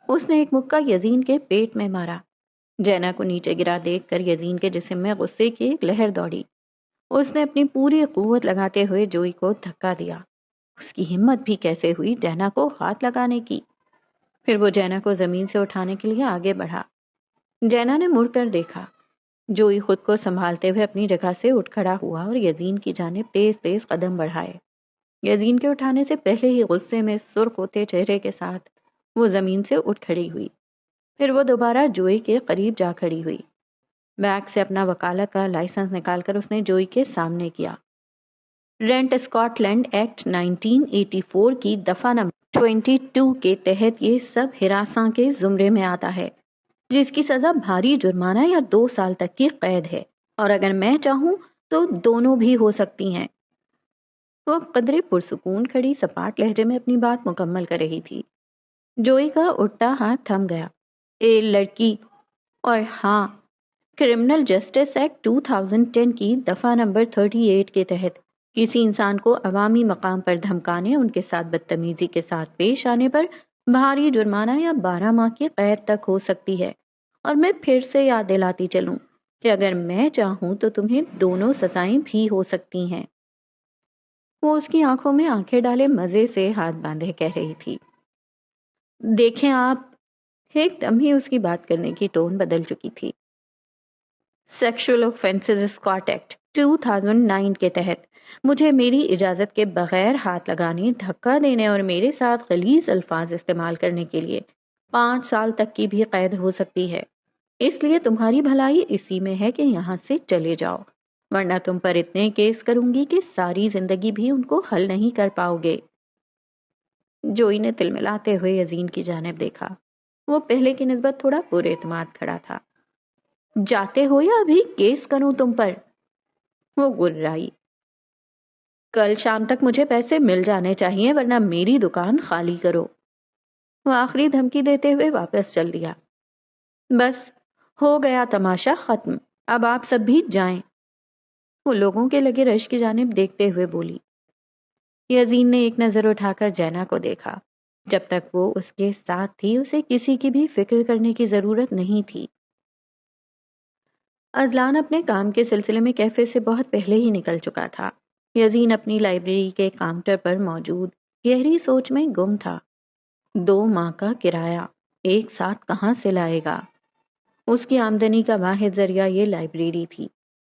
اس نے ایک مکہ یزین کے پیٹ میں مارا۔ جینا کو نیچے گرا دیکھ کر یزین کے جسم میں غصے کی ایک لہر دوڑی۔ اس نے اپنی پوری قوت لگاتے ہوئے جوئی کو دھکا دیا۔ اس کی ہمت بھی کیسے ہوئی جینا کو ہاتھ لگانے کی۔ پھر وہ جینا کو زمین سے اٹھانے کے لیے آگے بڑھا۔ جینا نے مڑ کر دیکھا۔ جوئی خود کو سنبھالتے ہوئے اپنی جگہ سے اٹھ کھڑا ہوا اور یزین کی جانب تیز تیز قدم بڑھائے۔ یزین کے اٹھانے سے پہلے ہی غصے میں سرخ ہوتے چہرے کے ساتھ وہ زمین سے اٹھ کھڑی ہوئی۔ پھر وہ دوبارہ جوئی کے قریب جا کھڑی ہوئی۔ بیگ سے اپنا وکالت کا لائسنس نکال کر اس نے جوئی کے سامنے کیا۔ رینٹ اسکاٹ لینڈ ایکٹ 1984 کی دفعہ نمبر 22 کے تحت یہ سب ہراساں کے زمرے میں آتا ہے، جس کی سزا بھاری جرمانہ یا 2 سال تک کی قید ہے، اور اگر میں چاہوں تو دونوں بھی ہو سکتی ہیں۔ وہ قدرے پرسکون کھڑی سپاٹ لہجے میں اپنی بات مکمل کر رہی تھی۔ جوئی کا اٹھتا ہاتھ تھم گیا۔ اے لڑکی، اور ہاں، کرمنل جسٹس ایکٹ 2010 کی دفعہ نمبر 38 کے تحت کسی انسان کو عوامی مقام پر دھمکانے، ان کے ساتھ بدتمیزی کے ساتھ پیش آنے پر بھاری جرمانہ یا 12 ماہ کی قید تک ہو سکتی ہے۔ اور میں پھر سے یاد دلاتی چلوں کہ اگر میں چاہوں تو تمہیں دونوں سزائیں بھی ہو سکتی ہیں۔ وہ اس کی آنکھوں میں آنکھیں ڈالے مزے سے ہاتھ باندھے کہہ رہی تھی، دیکھیں آپ، ایک دم ہی اس کی بات کرنے کی ٹون بدل چکی تھی۔ سیکشل آفینسز اسکواٹ ایکٹ 2009 کے تحت مجھے میری اجازت کے بغیر ہاتھ لگانے، دھکا دینے اور میرے ساتھ غلیظ الفاظ استعمال کرنے کے لیے 5 سال تک کی بھی قید ہو سکتی ہے۔ اس لیے تمہاری بھلائی اسی میں ہے کہ یہاں سے چلے جاؤ، ورنہ تم پر اتنے کیس کروں گی کہ ساری زندگی بھی ان کو حل نہیں کر پاؤ گے۔ جوئی نے تلملاتے ہوئے یزین کی جانب دیکھا۔ وہ پہلے کی نسبت تھوڑا پر اعتماد کھڑا تھا۔ جاتے ہو یا ابھی کیس کروں تم پر؟ وہ گررائی۔ کل شام تک مجھے پیسے مل جانے چاہیے ورنہ میری دکان خالی کرو۔ وہ آخری دھمکی دیتے ہوئے واپس چل دیا۔ بس ہو گیا تماشا ختم، اب آپ سب بھی جائیں۔ وہ لوگوں کے لگے رش کی جانب دیکھتے ہوئے بولی۔ یزین نے ایک نظر اٹھا کر جینا کو دیکھا۔ جب تک وہ اس کے ساتھ تھی اسے کسی کی بھی فکر کرنے کی ضرورت نہیں تھی۔ ازلان اپنے کام کے سلسلے میں کیفے سے بہت پہلے ہی نکل چکا تھا۔ یزین اپنی لائبریری کے کاؤنٹر پر موجود گہری سوچ میں گم تھا۔ 2 ماہ کا کرایہ ایک ساتھ کہاں سے لائے گا؟ اس کی آمدنی کا واحد ذریعہ یہ لائبریری تھی،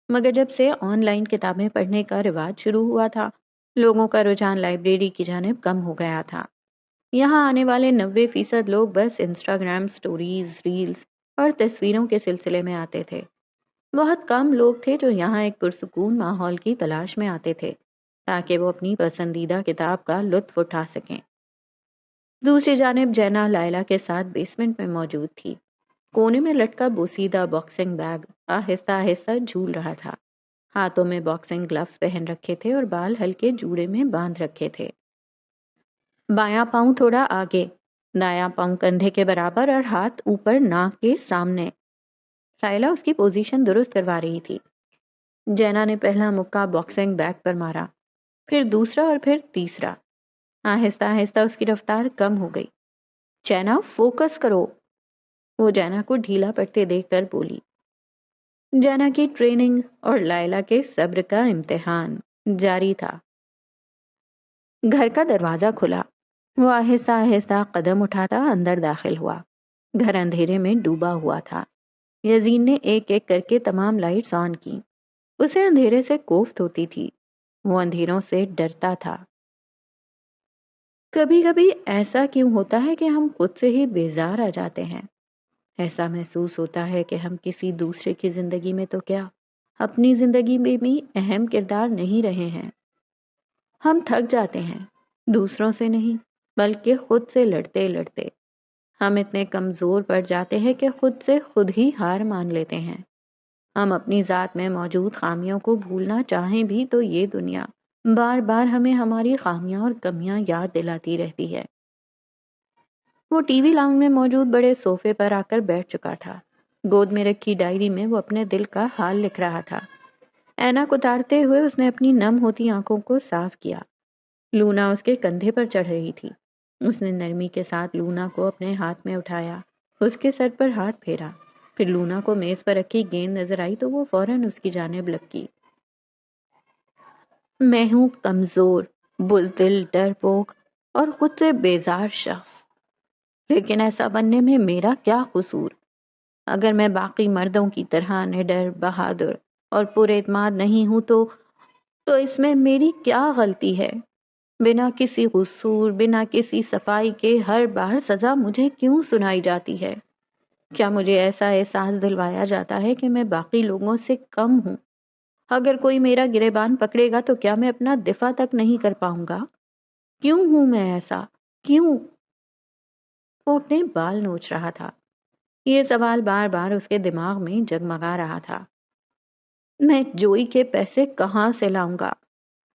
مگر جب سے آن لائن کتابیں پڑھنے کا رواج شروع ہوا تھا، لوگوں کا رجحان لائبریری کی جانب کم ہو گیا تھا۔ یہاں آنے والے 90% لوگ بس انسٹاگرام سٹوریز، ریلز اور تصویروں کے سلسلے میں آتے تھے۔ بہت کم لوگ تھے جو یہاں ایک پرسکون ماحول کی تلاش میں آتے تھے تاکہ وہ اپنی پسندیدہ کتاب کا لطف اٹھا سکیں۔ دوسری جانب جینا لائلہ کے ساتھ بیسمنٹ میں موجود تھی۔ کونے میں لٹکا بوسیدہ باکسنگ بیگ آہستہ آہستہ جھول رہا تھا۔ ہاتھوں میں باکسنگ گلوز پہن رکھے تھے اور بال ہلکے جوڑے میں باندھ رکھے تھے۔ بایاں پاؤں تھوڑا آگے، دایاں پاؤں کندھے کے برابر اور ہاتھ اوپر ناک کے سامنے۔ لائلہ اس کی پوزیشن درست کروا رہی تھی۔ جینا نے پہلا مکہ باکسنگ بیگ پر مارا، پھر دوسرا اور پھر تیسرا۔ آہستہ آہستہ اس کی رفتار کم ہو گئی۔ جینا فوکس کرو، وہ جینا کو ڈھیلا پڑتے دیکھ کر بولی۔ جینا کی ٹریننگ اور لائلہ کے صبر کا امتحان جاری تھا۔ گھر کا دروازہ کھلا۔ وہ آہستہ آہستہ قدم اٹھاتا اندر داخل ہوا۔ گھر اندھیرے میں ڈوبا ہوا تھا۔ یزین نے ایک ایک کر کے تمام لائٹس آن کی۔ اسے اندھیرے سے کوفت ہوتی تھی۔ وہ اندھیروں سے ڈرتا تھا۔ کبھی کبھی ایسا کیوں ہوتا ہے کہ ہم خود سے ہی بیزار آ جاتے ہیں؟ ایسا محسوس ہوتا ہے کہ ہم کسی دوسرے کی زندگی میں تو کیا، اپنی زندگی میں بھی اہم کردار نہیں رہے ہیں۔ ہم تھک جاتے ہیں، دوسروں سے نہیں بلکہ خود سے لڑتے لڑتے۔ ہم اتنے کمزور پڑ جاتے ہیں کہ خود سے خود ہی ہار مان لیتے ہیں۔ ہم اپنی ذات میں موجود خامیوں کو بھولنا چاہیں بھی تو یہ دنیا بار بار ہمیں ہماری خامیاں اور کمیاں یاد دلاتی رہتی ہے۔ وہ ٹی وی لاؤنج میں موجود بڑے صوفے پر آ کر بیٹھ چکا تھا۔ گود میں رکھی ڈائری میں وہ اپنے دل کا حال لکھ رہا تھا۔ اینک اتارتے ہوئے اس نے اپنی نم ہوتی آنکھوں کو صاف کیا۔ لونا اس کے کندھے پر چڑھ رہی تھی۔ اس نے نرمی کے ساتھ لونا کو اپنے ہاتھ میں اٹھایا، اس کے سر پر ہاتھ پھیرا۔ پھر لونا کو میز پر رکھی گیند نظر آئی تو وہ فوراً اس کی جانب لپکی۔ میں ہوں کمزور، بزدل، ڈرپوک اور خود سے بیزار شخص، لیکن ایسا بننے میں میرا کیا قصور؟ اگر میں باقی مردوں کی طرح نڈر، بہادر اور پر اعتماد نہیں ہوں تو اس میں میری کیا غلطی ہے؟ بنا کسی قصور، بنا کسی صفائی کے ہر بار سزا مجھے کیوں سنائی جاتی ہے؟ کیا مجھے ایسا احساس دلوایا جاتا ہے کہ میں باقی لوگوں سے کم ہوں؟ اگر کوئی میرا گریبان پکڑے گا تو کیا میں اپنا دفاع تک نہیں کر پاؤں گا؟ کیوں ہوں میں ایسا؟ کیوں؟ وہ اپنے بال نوچ رہا تھا۔ یہ سوال بار بار اس کے دماغ میں جگمگا رہا تھا۔ میں جوئی کے پیسے کہاں سے لاؤں گا؟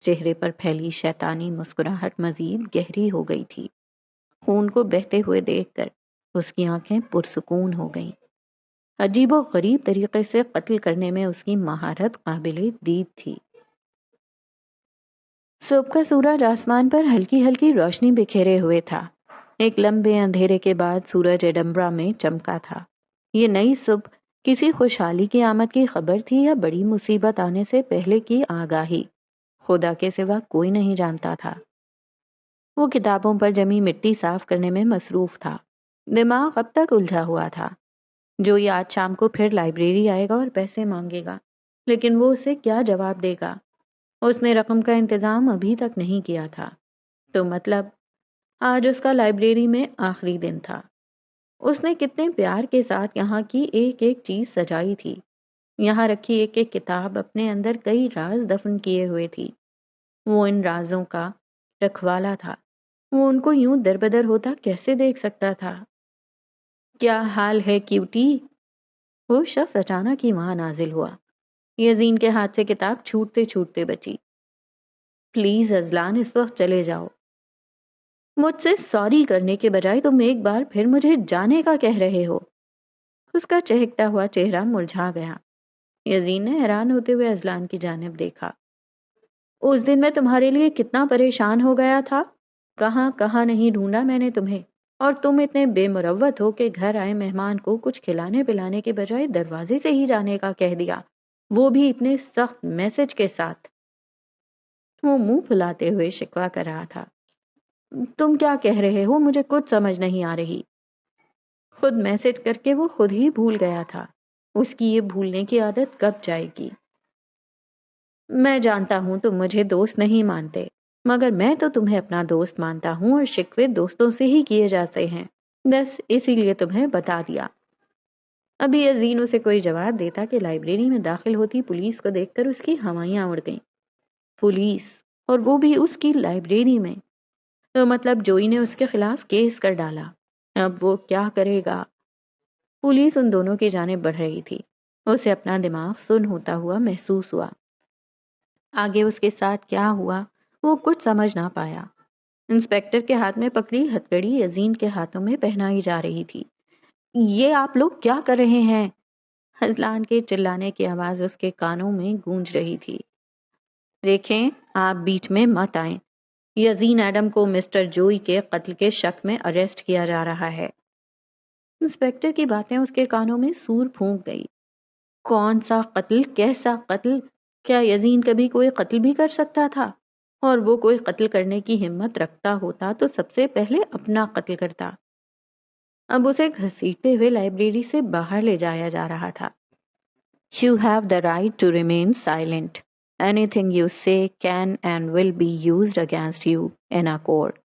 چہرے پر پھیلی شیطانی مسکراہٹ مزید گہری ہو گئی تھی۔ خون کو بہتے ہوئے دیکھ کر اس کی آنکھیں پرسکون ہو گئیں۔ عجیب و غریب طریقے سے قتل کرنے میں اس کی مہارت قابل دید تھی۔ صبح کا سورج آسمان پر ہلکی ہلکی روشنی بکھیرے ہوئے تھا۔ ایک لمبے اندھیرے کے بعد سورج ایڈمبرا میں چمکا تھا۔ یہ نئی صبح کسی خوشحالی کی آمد کی خبر تھی یا بڑی مصیبت آنے سے پہلے کی آگاہی؟ خدا کے سوا کوئی نہیں جانتا تھا۔ وہ کتابوں پر جمی مٹی صاف کرنے میں مصروف تھا۔ دماغ اب تک الجھا ہوا تھا۔ جو یہ آج شام کو پھر لائبریری آئے گا اور پیسے مانگے گا، لیکن وہ اسے کیا جواب دے گا؟ اس نے رقم کا انتظام ابھی تک نہیں کیا تھا، تو مطلب آج اس کا لائبریری میں آخری دن تھا۔ اس نے کتنے پیار کے ساتھ یہاں کی ایک ایک چیز سجائی تھی۔ یہاں رکھی ایک ایک کتاب اپنے اندر کئی راز دفن کیے ہوئے تھی۔ وہ ان رازوں کا رکھوالا تھا۔ وہ ان کو یوں در بدر ہوتا کیسے دیکھ سکتا تھا؟ کیا حال ہے کیوٹی؟ وہ شخص اچانک ہی وہاں نازل ہوا۔ یزین کے ہاتھ سے کتاب چھوٹتے چھوٹتے بچی۔ پلیز ازلان، اس وقت چلے جاؤ۔ مجھ سے سوری کرنے کے بجائے تم ایک بار پھر مجھے جانے کا کہہ رہے ہو۔ اس کا چہکتا ہوا چہرہ مرجھا گیا۔ یزین نے حیران ہوتے ہوئے ازلان کی جانب دیکھا۔ اس دن میں تمہارے لیے کتنا پریشان ہو گیا تھا، کہاں کہاں نہیں ڈھونڈا میں نے تمہیں، اور تم اتنے بے مروت ہو کہ گھر آئے مہمان کو کچھ کھلانے پلانے کے بجائے دروازے سے ہی جانے کا کہہ دیا، وہ بھی اتنے سخت میسج کے ساتھ۔ وہ منہ پھلاتے ہوئے شکوہ کر رہا تھا۔ تم کیا کہہ رہے ہو؟ مجھے کچھ سمجھ نہیں آ رہی۔ خود میسج کر کے وہ خود ہی بھول گیا تھا۔ اس کی یہ بھولنے کی عادت کب جائے گی؟ میں جانتا ہوں تم مجھے دوست نہیں مانتے، مگر میں تو تمہیں اپنا دوست مانتا ہوں، اور شکوے دوستوں سے ہی کیے جاتے ہیں، بس اسی لیے تمہیں بتا دیا۔ ابھی یزین اسے کوئی جواب دیتا کہ لائبریری میں داخل ہوتی پولیس کو دیکھ کر اس کی ہوائیاں اڑ گئیں۔ پولیس، اور وہ بھی اس کی لائبریری میں! تو مطلب جوئی نے اس کے خلاف کیس کر ڈالا۔ اب وہ کیا کرے گا؟ پولیس ان دونوں کی جانب بڑھ رہی تھی۔ اسے اپنا دماغ سن ہوتا ہوا محسوس ہوا۔ آگے اس کے ساتھ کیا ہوا وہ کچھ سمجھ نہ پایا۔ انسپیکٹر کے ہاتھ میں پکڑی ہتکڑی یزین کے ہاتھوں میں پہنائی جا رہی تھی۔ یہ آپ لوگ کیا کر رہے ہیں؟ ازلان کے چلانے کی آواز اس کے کانوں میں گونج رہی تھی۔ دیکھیں، آپ بیچ میں مت آئیں۔ یزین ایڈم کو مسٹر جوئی کے قتل کے شک میں اریسٹ کیا جا رہا ہے۔ انسپیکٹر کی باتیں اس کے کانوں میں سور پھونک گئی۔ کون سا قتل؟ کیسا قتل؟ کیا یزین کبھی کوئی قتل بھی کر سکتا تھا؟ اور وہ کوئی قتل کرنے کی ہمت رکھتا ہوتا تو سب سے پہلے اپنا قتل کرتا۔ اب اسے گھسیٹتے ہوئے لائبریری سے باہر لے جایا جا رہا تھا۔ You have the right to remain silent. Anything you say can and will be used against you in a court.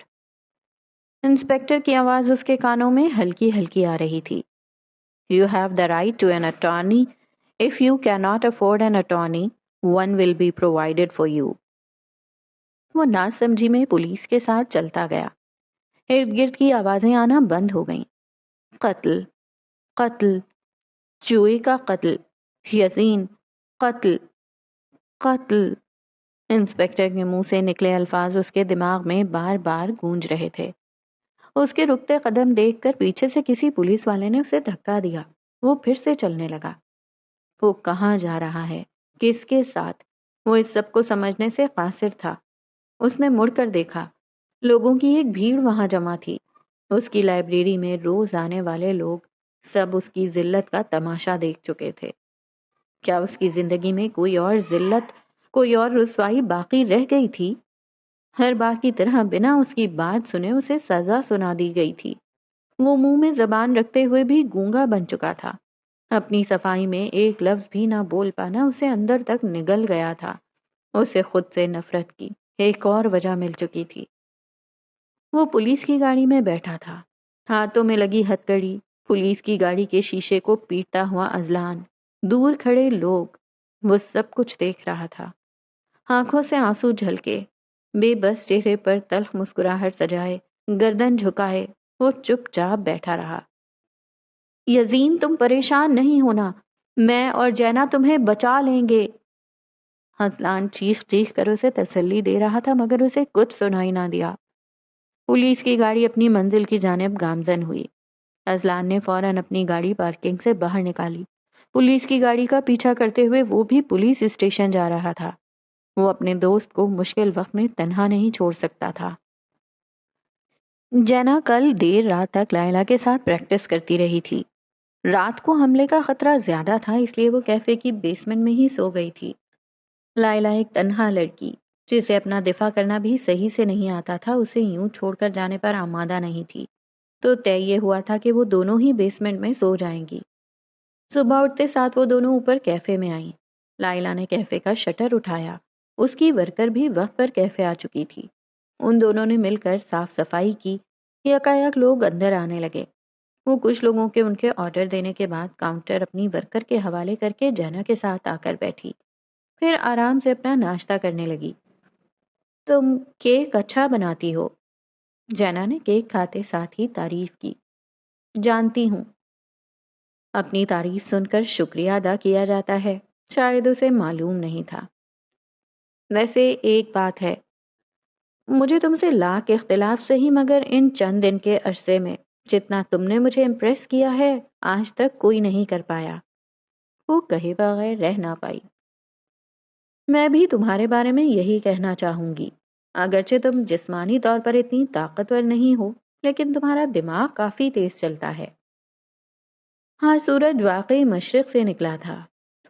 Inspector کی آواز اس کے کانوں میں ہلکی ہلکی آ رہی تھی۔ You have the right to an attorney. If you cannot afford an attorney, one will be provided for you. وہ نا سمجھی میں پولیس کے ساتھ چلتا گیا۔ ارد گرد کی آوازیں آنا بند ہو گئیں۔ قتل، قتل، جوئی کا قتل، یزین، قتل، قتل۔ انسپیکٹر کے منہ سے نکلے الفاظ اس کے دماغ میں بار بار گونج رہے تھے۔ اس کے رکتے قدم دیکھ کر پیچھے سے کسی پولیس والے نے اسے دھکا دیا۔ وہ پھر سے چلنے لگا۔ وہ کہاں جا رہا ہے؟ کس کے ساتھ؟ وہ اس سب کو سمجھنے سے قاصر تھا۔ اس نے مڑ کر دیکھا۔ لوگوں کی ایک بھیڑ وہاں جمع تھی۔ اس کی لائبریری میں روز آنے والے لوگ سب اس کی ذلت کا تماشا دیکھ چکے تھے۔ کیا اس کی زندگی میں کوئی اور ذلت، کوئی اور رسوائی باقی رہ گئی تھی؟ ہر بار کی طرح بنا اس کی بات سنے اسے سزا سنا دی گئی تھی۔ وہ منہ میں زبان رکھتے ہوئے بھی گونگا بن چکا تھا۔ اپنی صفائی میں ایک لفظ بھی نہ بول پانا اسے اندر تک نگل گیا تھا۔ اسے خود سے نفرت کی ایک اور وجہ مل چکی تھی۔ وہ پولیس کی گاڑی میں بیٹھا تھا۔ ہاتھوں میں لگی ہتکڑی، پولیس کی گاڑی کے شیشے کو پیٹتا ہوا ازلان، دور کھڑے لوگ، وہ سب کچھ دیکھ رہا تھا۔ آنکھوں سے آنسو جھلکے، بے بس چہرے پر تلخ مسکراہٹ سجائے، گردن جھکائے، وہ چپ چاپ بیٹھا رہا۔ یزین، تم پریشان نہیں ہونا، میں اور جینا تمہیں بچا لیں گے۔ حسلان چیخ چیخ کر اسے تسلی دے رہا تھا مگر اسے کچھ سنائی نہ دیا۔ پولیس کی گاڑی اپنی منزل کی جانب گامزن ہوئی۔ اذلان نے فوراً اپنی گاڑی پارکنگ سے باہر نکالی۔ پولیس کی گاڑی کا پیچھا کرتے ہوئے وہ بھی پولیس اسٹیشن جا رہا تھا۔ وہ اپنے دوست کو مشکل وقت میں تنہا نہیں چھوڑ سکتا تھا۔ جینا کل دیر رات تک لائلا کے ساتھ پریکٹس کرتی رہی تھی۔ رات کو حملے کا خطرہ زیادہ تھا، اس لیے وہ کیفے کی بیسمنٹ میں ہی سو گئی تھی۔ لائلا ایک تنہا لڑکی جسے اپنا دفاع کرنا بھی صحیح سے نہیں آتا تھا، اسے یوں چھوڑ کر جانے پر آمادہ نہیں تھی، تو طے یہ ہوا تھا کہ وہ دونوں ہی بیسمنٹ میں سو جائیں گی۔ صبح اٹھتے ساتھ وہ دونوں اوپر کیفے میں آئیں۔ لائلا نے کیفے کا شٹر اٹھایا۔ اس کی ورکر بھی وقت پر کیفے آ چکی تھی۔ ان دونوں نے مل کر صاف صفائی کی۔ یکایک لوگ اندر آنے لگے۔ وہ کچھ لوگوں کے ان کے آرڈر دینے کے بعد کاؤنٹر اپنی ورکر کے حوالے کر کے جینا کے ساتھ آ کر بیٹھی۔ پھر آرام سے اپنا ناشتہ کرنے لگی۔ تم کیک اچھا بناتی ہو، جینا نے کیک کھاتے ساتھ ہی تعریف کی۔ جانتی ہوں۔ اپنی تعریف سن کر شکریہ ادا کیا جاتا ہے، شاید اسے معلوم نہیں تھا۔ ویسے ایک بات ہے، مجھے تم سے لاکھ اختلاف سہی مگر ان چند دن کے عرصے میں جتنا تم نے مجھے امپریس کیا ہے آج تک کوئی نہیں کر پایا۔ وہ کہے بغیر رہ نہ پائی۔ میں بھی تمہارے بارے میں یہی کہنا چاہوں گی۔ اگرچہ تم جسمانی طور پر اتنی طاقتور نہیں ہو، لیکن تمہارا دماغ کافی تیز چلتا ہے۔ ہاں، سورج واقعی مشرق سے نکلا تھا۔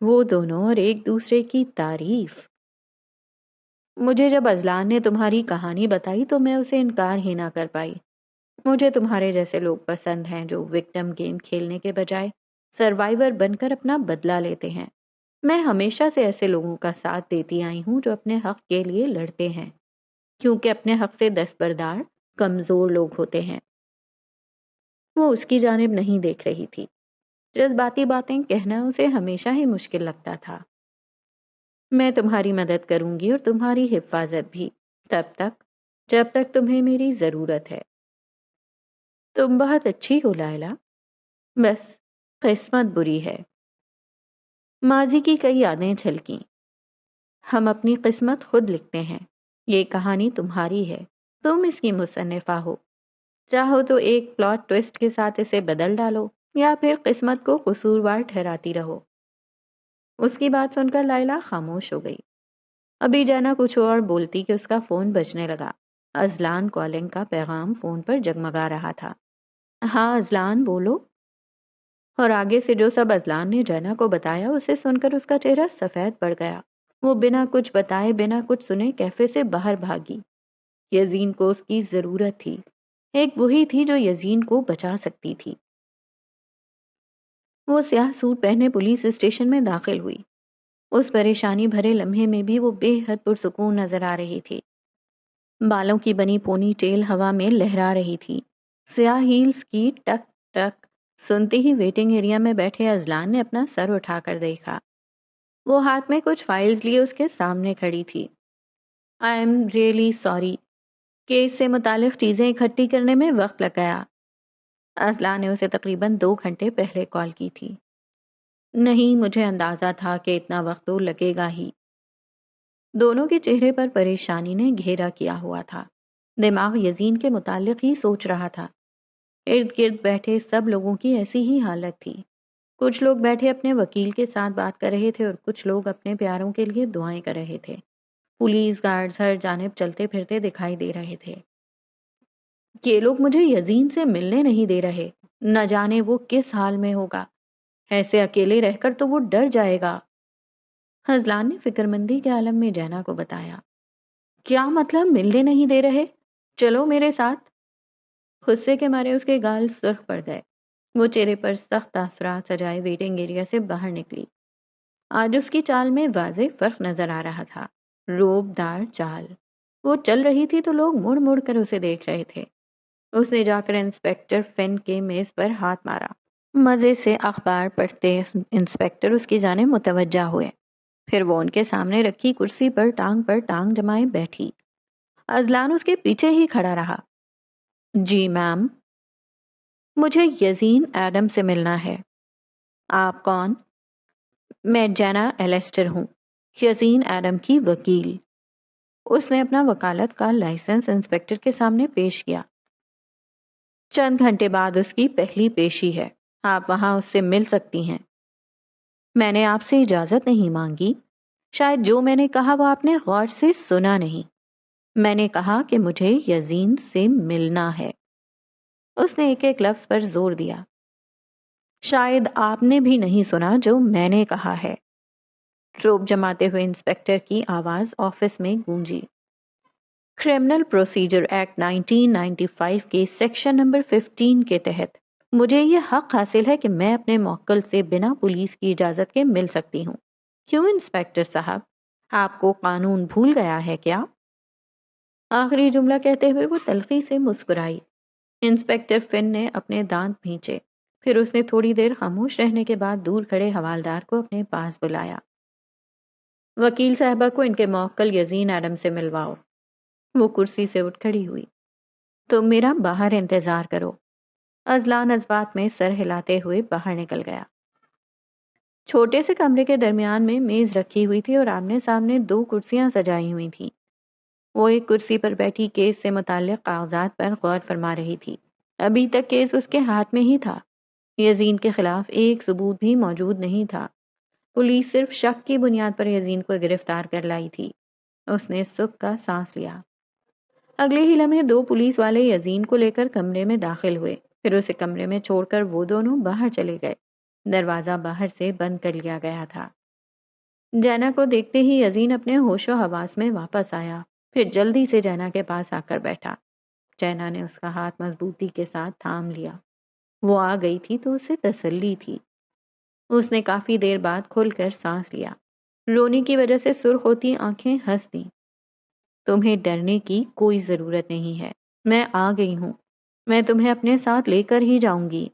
وہ دونوں اور ایک دوسرے کی تعریف۔ مجھے جب اذلان نے تمہاری کہانی بتائی تو میں اسے انکار ہی نہ کر پائی۔ مجھے تمہارے جیسے لوگ پسند ہیں جو وکٹم گیم کھیلنے کے بجائے سروائیور بن کر اپنا بدلہ لیتے ہیں۔ میں ہمیشہ سے ایسے لوگوں کا ساتھ دیتی آئی ہوں جو اپنے حق کے لیے لڑتے ہیں، کیونکہ اپنے حق سے دستبردار کمزور لوگ ہوتے ہیں۔ وہ اس کی جانب نہیں دیکھ رہی تھی۔ جذباتی باتیں کہنا اسے ہمیشہ ہی مشکل لگتا تھا۔ میں تمہاری مدد کروں گی اور تمہاری حفاظت بھی، تب تک جب تک تمہیں میری ضرورت ہے۔ تم بہت اچھی ہو لائلا، بس قسمت بری ہے۔ ماضی کی کئی یادیں جھلکیں۔ ہم اپنی قسمت خود لکھتے ہیں۔ یہ کہانی تمہاری ہے، تم اس کی مصنفہ ہو۔ چاہو تو ایک پلاٹ ٹویسٹ کے ساتھ اسے بدل ڈالو یا پھر قسمت کو قصوروار ٹھہراتی رہو۔ اس کی بات سن کر لائلا خاموش ہو گئی۔ ابھی جانا کچھ اور بولتی کہ اس کا فون بجنے لگا۔ اذلان کالنگ کا پیغام فون پر جگمگا رہا تھا۔ ہاں اذلان، بولو۔ اور آگے سے جو سب اذلان نے جنا کو بتایا اسے سن کر اس کا چہرہ سفید پڑ گیا۔ وہ بنا کچھ بتائے، بنا کچھ سنے کیفے سے باہر بھاگی۔ یزین کو اس کی ضرورت تھی۔ ایک وہی تھی جو یزین کو بچا سکتی تھی۔ وہ سیاہ سوٹ پہنے پولیس اسٹیشن میں داخل ہوئی۔ اس پریشانی بھرے لمحے میں بھی وہ بے حد پرسکون نظر آ رہی تھی۔ بالوں کی بنی پونی ٹیل ہوا میں لہرا رہی تھی۔ سیاہ ہیلز کی ٹک ٹک سنتے ہی ویٹنگ ایریا میں بیٹھے اذلان نے اپنا سر اٹھا کر دیکھا۔ وہ ہاتھ میں کچھ فائلز لیے اس کے سامنے کھڑی تھی۔ I am really sorry, case سے متعلق چیزیں اکٹھی کرنے میں وقت لگ گیا۔ اذلان نے اسے تقریباً 2 گھنٹے پہلے کال کی تھی۔ نہیں، مجھے اندازہ تھا کہ اتنا وقت تو لگے گا ہی۔ دونوں کے چہرے پر پریشانی نے گھیرا کیا ہوا تھا۔ دماغ یزین کے متعلق ہی سوچ رہا تھا۔ ارد گرد بیٹھے سب لوگوں کی ایسی ہی حالت تھی۔ کچھ لوگ بیٹھے اپنے وکیل کے ساتھ بات کر رہے تھے اور کچھ لوگ اپنے پیاروں کے لیے دعائیں کر رہے تھے۔ پولیس گارڈز ہر جانب چلتے پھرتے دکھائی دے رہے تھے۔ یہ لوگ مجھے یزین سے ملنے نہیں دے رہے، نہ جانے وہ کس حال میں ہوگا۔ ایسے اکیلے رہ کر تو وہ ڈر جائے گا۔ اذلان نے فکر مندی کے عالم میں جینا کو بتایا۔ کیا مطلب ملنے نہیں دے رہے؟ چلو میرے ساتھ۔ غصے کے مارے اس کے گال سرخ پڑ گئے۔ وہ چہرے پر سخت تاثرات سجائے ویٹنگ ایریا سے باہر نکلی۔ آج اس کی چال میں واضح فرق نظر آ رہا تھا۔ روب دار چال۔ وہ چل رہی تھی تو لوگ مڑ مڑ کر اسے دیکھ رہے تھے۔ اس نے جا کر انسپیکٹر فن کے میز پر ہاتھ مارا۔ مزے سے اخبار پڑھتے انسپیکٹر اس کی جانب متوجہ ہوئے۔ پھر وہ ان کے سامنے رکھی کرسی پر ٹانگ جمائے بیٹھی۔ اذلان اس کے پیچھے ہی کھڑا رہا۔ جی میم، مجھے یزین ایڈم سے ملنا ہے۔ آپ کون؟ میں جینا ایلیسٹر ہوں۔ یزین ایڈم کی وکیل۔ اس نے اپنا وکالت کا لائسنس انسپکٹر کے سامنے پیش کیا۔ چند گھنٹے بعد اس کی پہلی پیشی ہے، آپ وہاں اس سے مل سکتی ہیں۔ میں نے آپ سے اجازت نہیں مانگی، شاید جو میں نے کہا وہ آپ نے غور سے سنا نہیں۔ میں نے کہا کہ مجھے یزین سے ملنا ہے۔ اس نے ایک ایک لفظ پر زور دیا۔ شاید آپ نے بھی نہیں سنا جو میں نے کہا ہے۔ روپ جماتے ہوئے انسپکٹر کی آواز آفس میں گونجی۔ کرمنل پروسیجر ایکٹ 1995 کے سیکشن نمبر 15 کے تحت مجھے یہ حق حاصل ہے کہ میں اپنے موکل سے بنا پولیس کی اجازت کے مل سکتی ہوں۔ کیوں انسپکٹر صاحب، آپ کو قانون بھول گیا ہے کیا؟ آخری جملہ کہتے ہوئے وہ تلخی سے مسکرائی۔ انسپکٹر فن نے اپنے دانت بھینچے، پھر اس نے تھوڑی دیر خاموش رہنے کے بعد دور کھڑے حوالدار کو اپنے پاس بلایا۔ وکیل صاحبہ کو ان کے موکل یزین ایڈم سے ملواؤ۔ وہ کرسی سے اٹھ کھڑی ہوئی۔ تم میرا باہر انتظار کرو۔ ازلان ازبات میں سر ہلاتے ہوئے باہر نکل گیا۔ چھوٹے سے کمرے کے درمیان میں میز رکھی ہوئی تھی اور آمنے سامنے 2 کرسیاں سجائی ہوئی تھیں۔ وہ ایک کرسی پر بیٹھی کیس سے متعلق کاغذات پر غور فرما رہی تھی۔ ابھی تک کیس اس کے ہاتھ میں ہی تھا۔ یزین کے خلاف ایک ثبوت بھی موجود نہیں تھا۔ پولیس صرف شک کی بنیاد پر یزین کو گرفتار کر لائی تھی۔ اس نے سکھ کا سانس لیا۔ اگلے ہی لمحے 2 پولیس والے یزین کو لے کر کمرے میں داخل ہوئے، پھر اسے کمرے میں چھوڑ کر وہ دونوں باہر چلے گئے۔ دروازہ باہر سے بند کر لیا گیا تھا۔ جینا کو دیکھتے ہی یزین اپنے ہوش و حواس میں واپس آیا، پھر جلدی سے جینا کے پاس آ کر بیٹھا۔ جینا نے اس کا ہاتھ مضبوطی کے ساتھ تھام لیا۔ وہ آ گئی تھی تو اسے تسلی تھی۔ اس نے کافی دیر بعد کھل کر سانس لیا۔ رونے کی وجہ سے سرخ ہوتی آنکھیں ہنس دیں۔ تمہیں ڈرنے کی کوئی ضرورت نہیں ہے، میں آ گئی ہوں، میں تمہیں اپنے ساتھ لے کر ہی جاؤں گی۔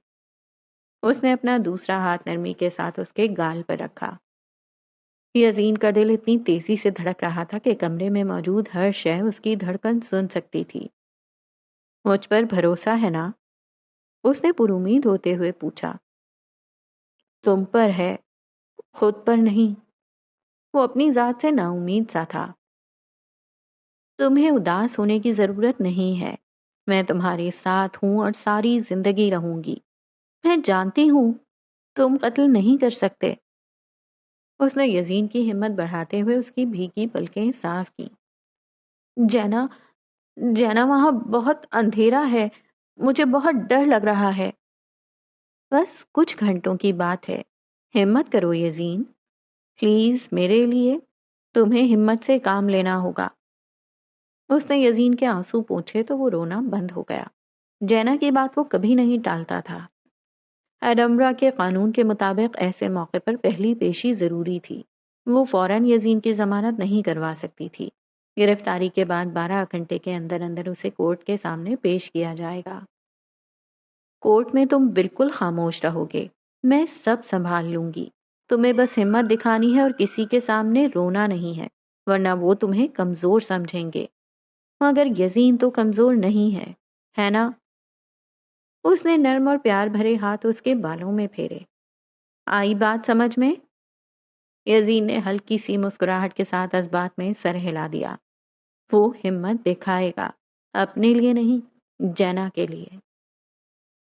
اس نے اپنا دوسرا ہاتھ نرمی کے ساتھ اس کے گال پر رکھا۔ یزین کا دل اتنی تیزی سے دھڑک رہا تھا کہ کمرے میں موجود ہر شے اس کی دھڑکن سن سکتی تھی۔ مجھ پر بھروسہ ہے نا؟ اس نے پر امید ہوتے ہوئے پوچھا۔ تم پر ہے، خود پر نہیں۔ وہ اپنی ذات سے نا امید سا تھا۔ تمہیں اداس ہونے کی ضرورت نہیں ہے، میں تمہارے ساتھ ہوں اور ساری زندگی رہوں گی۔ میں جانتی ہوں تم قتل نہیں کر سکتے۔ اس نے یزین کی ہمت بڑھاتے ہوئے اس کی بھیگی پلکیں صاف کی۔ جینا، جینا وہاں بہت اندھیرا ہے، مجھے بہت ڈر لگ رہا ہے۔ بس کچھ گھنٹوں کی بات ہے، ہمت کرو یزین، پلیز میرے لیے تمہیں ہمت سے کام لینا ہوگا۔ اس نے یزین کے آنسو پوچھے تو وہ رونا بند ہو گیا۔ جینا کی بات وہ کبھی نہیں ٹالتا تھا۔ ایڈمبرا کے قانون کے مطابق ایسے موقع پر پہلی پیشی ضروری تھی۔ وہ فوراً یزین کی ضمانت نہیں کروا سکتی تھی۔ گرفتاری کے بعد 12 گھنٹے کے اندر اندر اسے کورٹ کے سامنے پیش کیا جائے گا۔ کورٹ میں تم بالکل خاموش رہو گے، میں سب سنبھال لوں گی۔ تمہیں بس ہمت دکھانی ہے اور کسی کے سامنے رونا نہیں ہے، ورنہ وہ تمہیں کمزور سمجھیں گے۔ مگر یزین تو کمزور نہیں ہے، ہے نا؟ اس نے نرم اور پیار بھرے ہاتھ اس کے بالوں میں پھیرے۔ آئی بات سمجھ میں؟ یزین نے ہلکی سی مسکراہٹ کے ساتھ اس بات میں سر ہلا دیا۔ وہ ہمت دکھائے گا، اپنے لیے نہیں، جینا کے لیے۔